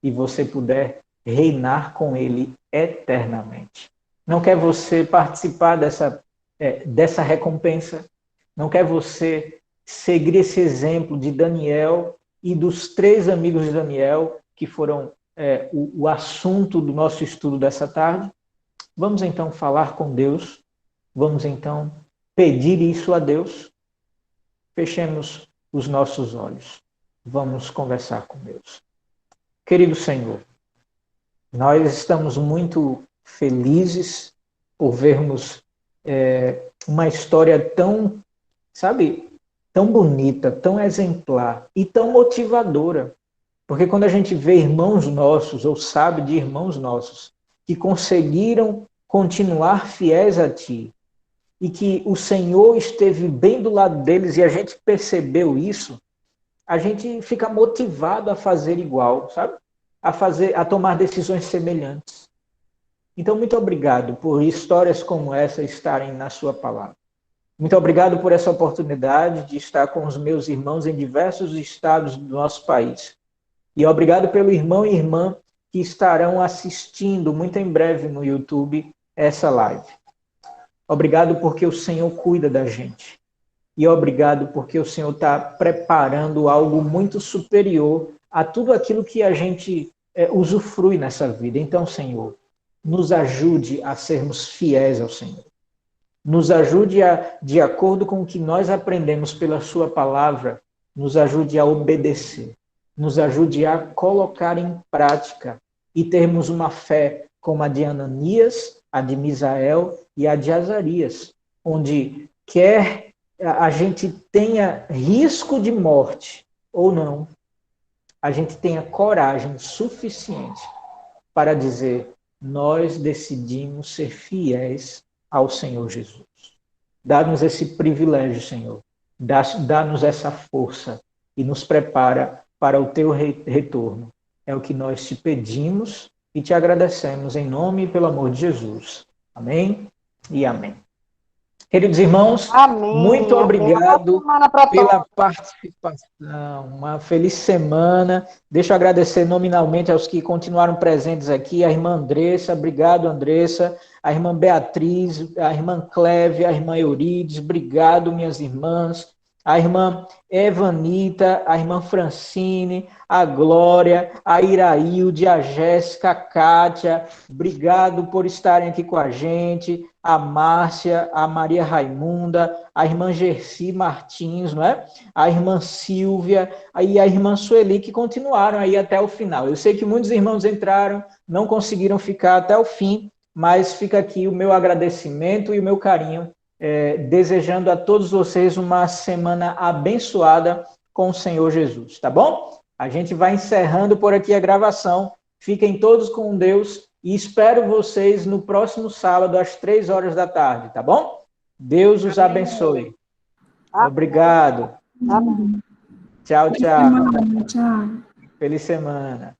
e você puder reinar com ele eternamente. Não quer você participar dessa recompensa? Não quer você seguir esse exemplo de Daniel e dos 3 amigos de Daniel, que foram o assunto do nosso estudo dessa tarde? Vamos então falar com Deus, vamos então pedir isso a Deus. Fechemos os nossos olhos, vamos conversar com Deus. Querido Senhor, nós estamos muito felizes por vermos uma história tão, tão bonita, tão exemplar e tão motivadora. Porque quando a gente vê irmãos nossos, ou sabe de irmãos nossos, que conseguiram continuar fiéis a Ti, e que o Senhor esteve bem do lado deles e a gente percebeu isso, a gente fica motivado a fazer igual, sabe? A tomar decisões semelhantes. Então, muito obrigado por histórias como essa estarem na sua palavra. Muito obrigado por essa oportunidade de estar com os meus irmãos em diversos estados do nosso país. E obrigado pelo irmão e irmã que estarão assistindo muito em breve no YouTube essa live. Obrigado porque o Senhor cuida da gente. E obrigado porque o Senhor está preparando algo muito superior a tudo aquilo que a gente usufrui nessa vida. Então, Senhor, nos ajude a sermos fiéis ao Senhor. Nos ajude de acordo com o que nós aprendemos pela sua palavra, nos ajude a obedecer. Nos ajude a colocar em prática e termos uma fé como a de Ananias, a de Misael e a de Azarias, onde quer a gente tenha risco de morte ou não, a gente tenha coragem suficiente para dizer: nós decidimos ser fiéis ao Senhor Jesus. Dá-nos esse privilégio, Senhor. Dá-nos essa força e nos prepara para o teu retorno. É o que nós te pedimos e te agradecemos em nome e pelo amor de Jesus. Amém e amém. Queridos irmãos, Amém. muito obrigado pela todos. participação. Uma feliz semana. Deixa eu agradecer nominalmente aos que continuaram presentes aqui. A irmã Andressa, obrigado, Andressa. A irmã Beatriz, a irmã Cleve, a irmã Eurides, obrigado, minhas irmãs. A irmã Evanita, a irmã Francine, a Glória, a Iraílde, a Jéssica, a Kátia, obrigado por estarem aqui com a gente, a Márcia, a Maria Raimunda, a irmã Gerci Martins, não é? A irmã Silvia e a irmã Sueli, que continuaram aí até o final. Eu sei que muitos irmãos entraram, não conseguiram ficar até o fim, mas fica aqui o meu agradecimento e o meu carinho, desejando a todos vocês uma semana abençoada com o Senhor Jesus, tá bom? A gente vai encerrando por aqui a gravação. Fiquem todos com Deus e espero vocês no próximo sábado às 3 horas da tarde, tá bom? Deus os abençoe. Obrigado. Amém. Tchau, tchau. Tchau. Feliz semana.